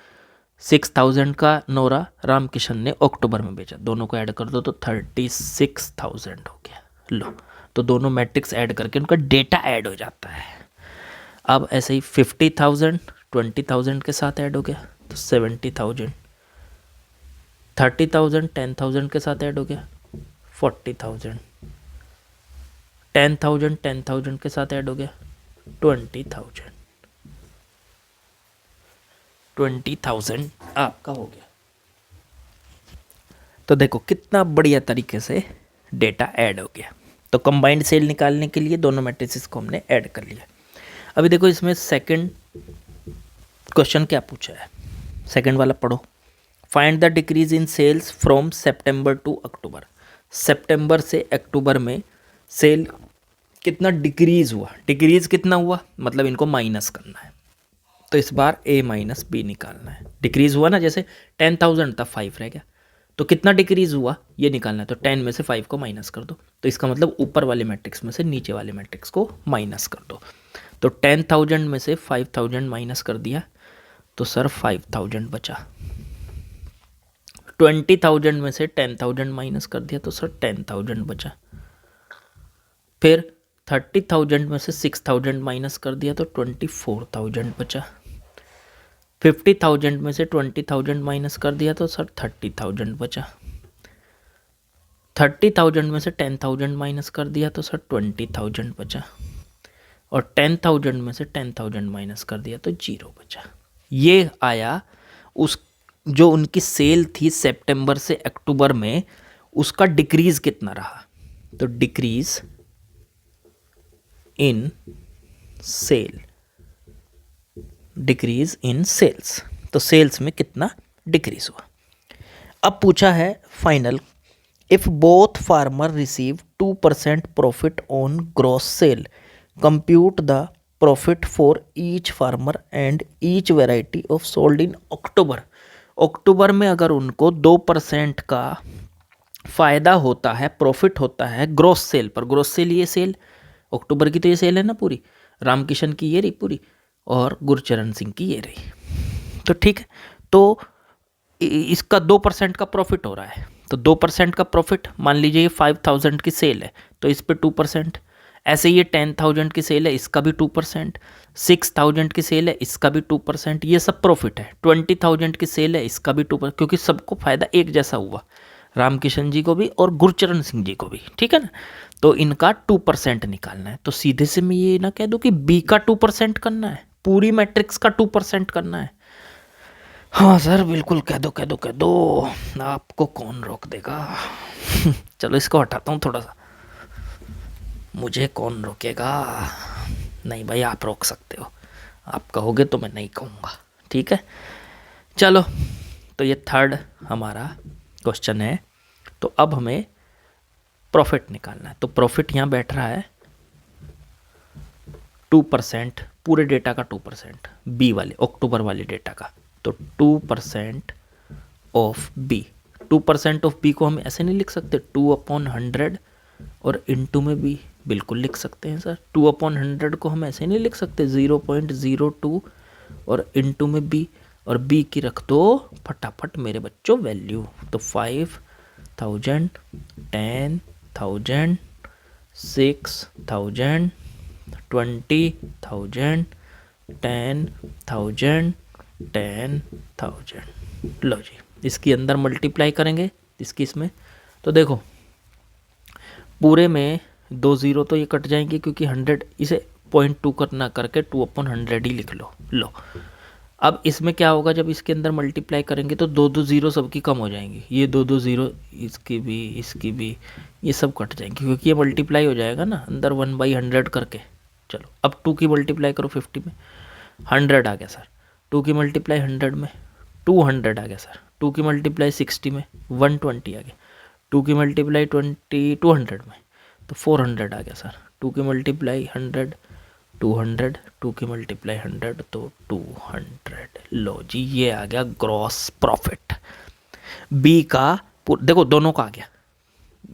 6,000 का नौरा रामकिशन ने अक्टूबर में बेचा, दोनों को ऐड कर दो तो 36,000 हो गया। लो, तो दोनों मैट्रिक्स ऐड करके उनका डेटा ऐड हो जाता है। अब ऐसे ही 50,000 20,000 के साथ ऐड हो गया तो 70,000, 30,000 10,000 के साथ ऐड हो गया 40,000, 10,000 10,000 के साथ ऐड हो गया 20,000, 20,000 आपका हो गया। तो देखो कितना बढ़िया तरीके से डेटा ऐड हो गया। तो कंबाइंड सेल निकालने के लिए दोनों मैट्रिसेस को हमने ऐड कर लिया। अभी देखो इसमें सेकंड क्वेश्चन क्या पूछा है, सेकंड वाला पढ़ो। Find the decrease in sales from September to October. सितंबर से अक्टूबर में सेल कितना डिक्रीज हुआ, डिक्रीज कितना हुआ मतलब इनको माइनस करना है। तो इस बार a माइनस बी निकालना है। डिक्रीज हुआ ना, जैसे 10,000 था 5 रह गया, तो कितना डिक्रीज़ हुआ ये निकालना है। तो 10 में से 5 को माइनस कर दो, तो इसका मतलब ऊपर वाले मैट्रिक्स में से नीचे वाले मैट्रिक्स को माइनस कर दो। तो 10,000 में से 5,000 माइनस कर दिया तो सर 5,000 बचा। 20,000 में से 10,000 माइनस कर दिया तो सर 10,000 बचा। फिर 30,000 में से 6,000 माइनस कर दिया तो 24,000 बचा। 50,000 में से 20,000 माइनस कर दिया तो सर 30,000 बचा। 30,000 में से 10,000 माइनस कर दिया तो सर 20,000 बचा। और 10,000 में से 10,000 माइनस कर दिया तो 0 बचा। ये आया उस जो उनकी सेल थी सितंबर से अक्टूबर में, उसका डिक्रीज कितना रहा। तो decrease in sale, decrease in sales, तो सेल्स में कितना डिक्रीज हुआ। अब पूछा है final, if both farmer receive 2% profit on gross sale, compute the profit for each farmer and each variety of sold in October. अक्टूबर में अगर उनको 2% का फ़ायदा होता है, प्रॉफिट होता है ग्रॉस सेल पर, ग्रॉस सेल ये सेल अक्टूबर की तो ये सेल है ना पूरी, रामकिशन की ये रही पूरी और गुरचरण सिंह की ये रही, तो ठीक है। तो इसका 2% का प्रॉफिट हो रहा है, तो 2% का प्रॉफिट मान लीजिए ये 5,000 की सेल है तो इस पे 2%, ऐसे ये 10,000 की सेल है इसका भी 2%, 6,000 की सेल है इसका भी 2%, ये सब प्रॉफिट है। 20,000 की सेल है इसका भी 2%, क्योंकि सबको फायदा एक जैसा हुआ, रामकिशन जी को भी और गुरचरण सिंह जी को भी, ठीक है ना। तो इनका 2% निकालना है, तो सीधे से मैं ये ना कह दूं कि बी का 2% करना है, पूरी मैट्रिक्स का 2% करना है। हाँ सर बिल्कुल कह दो कह दो कह दो, आपको कौन रोक देगा। चलो इसको हटाता हूँ थोड़ा सा, मुझे कौन रोकेगा। नहीं भाई आप रोक सकते हो, आप कहोगे तो मैं नहीं कहूँगा, ठीक है। चलो तो ये थर्ड हमारा क्वेश्चन है। तो अब हमें प्रॉफिट निकालना है, तो प्रॉफिट यहाँ बैठ रहा है 2%, पूरे डेटा का 2%, बी वाले अक्टूबर वाले डेटा का, तो 2% ऑफ बी। 2% ऑफ बी को हम ऐसे नहीं लिख सकते 2/100 और इनटू में बी, बिल्कुल लिख सकते हैं सर। 2/100 को हम ऐसे नहीं लिख सकते 0.02 और इनटू में बी, और बी की रख दो फटाफट मेरे बच्चों वैल्यू, तो 5,000, 10,000, 6,000, 20,000, 10,000, 10,000। लो जी इसकी अंदर मल्टीप्लाई करेंगे इसकी इसमें, तो देखो पूरे में 2 0 तो ये कट जाएंगे क्योंकि 100, इसे 0.2 करना करके 2/100 ही लिख लो। लो अब इसमें क्या होगा, जब इसके अंदर मल्टीप्लाई करेंगे तो 2 2 0 सबकी कम हो जाएंगी, ये 2 2 0 इसकी भी ये सब कट जाएंगी क्योंकि ये मल्टीप्लाई हो जाएगा ना अंदर 1/100 करके। चलो अब 2 की मल्टीप्लाई करो 50 में, 100 आ गया सर। 2 की मल्टीप्लाई 100 में 200 आ गया सर। 2 की मल्टीप्लाई 60 में 120 आ गया। 2 की मल्टीप्लाई 200 में तो 400 आ गया सर। 2 की मल्टीप्लाई 100 200, 2 की मल्टीप्लाई 100 तो 200। लो जी ये आ गया ग्रॉस प्रॉफिट बी का। देखो दोनों का आ गया,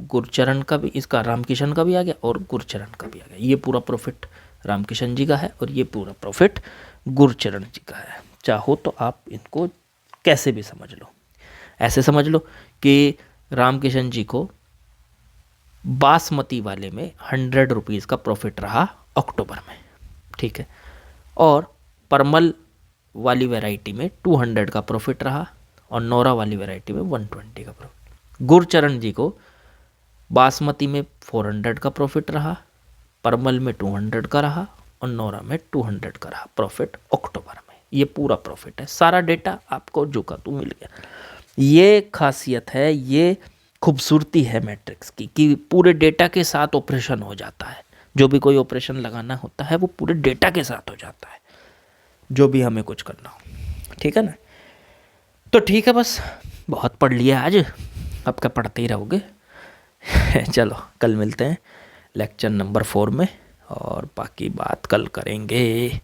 गुरचरण का भी, इसका रामकिशन का भी आ गया और गुरचरण का भी आ गया। ये पूरा प्रॉफिट रामकिशन जी का है और ये पूरा प्रॉफिट गुरचरण जी का है। चाहो तो आप इनको कैसे भी समझ लो, ऐसे समझ लो कि रामकिशन जी को बासमती वाले में 100 रुपीज़ का प्रॉफिट रहा अक्टूबर में, ठीक है, और परमल वाली वैरायटी में 200 का प्रॉफिट रहा और नौरा वाली वैरायटी में 120 का प्रॉफिट। गुरचरण जी को बासमती में 400 का प्रॉफिट रहा, परमल में 200 का रहा और नौरा में 200 का रहा प्रॉफिट अक्टूबर में। ये पूरा प्रॉफिट है, सारा डेटा आपको जो का तू मिल गया। ये खासियत है, ये खूबसूरती है मैट्रिक्स की कि पूरे डेटा के साथ ऑपरेशन हो जाता है। जो भी कोई ऑपरेशन लगाना होता है वो पूरे डेटा के साथ हो जाता है, जो भी हमें कुछ करना हो, ठीक है ना। तो ठीक है, बस बहुत पढ़ लिया आज, अब क्या पढ़ते ही रहोगे। चलो कल मिलते हैं लेक्चर नंबर 4 में और बाकी बात कल करेंगे।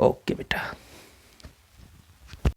ओके बेटा।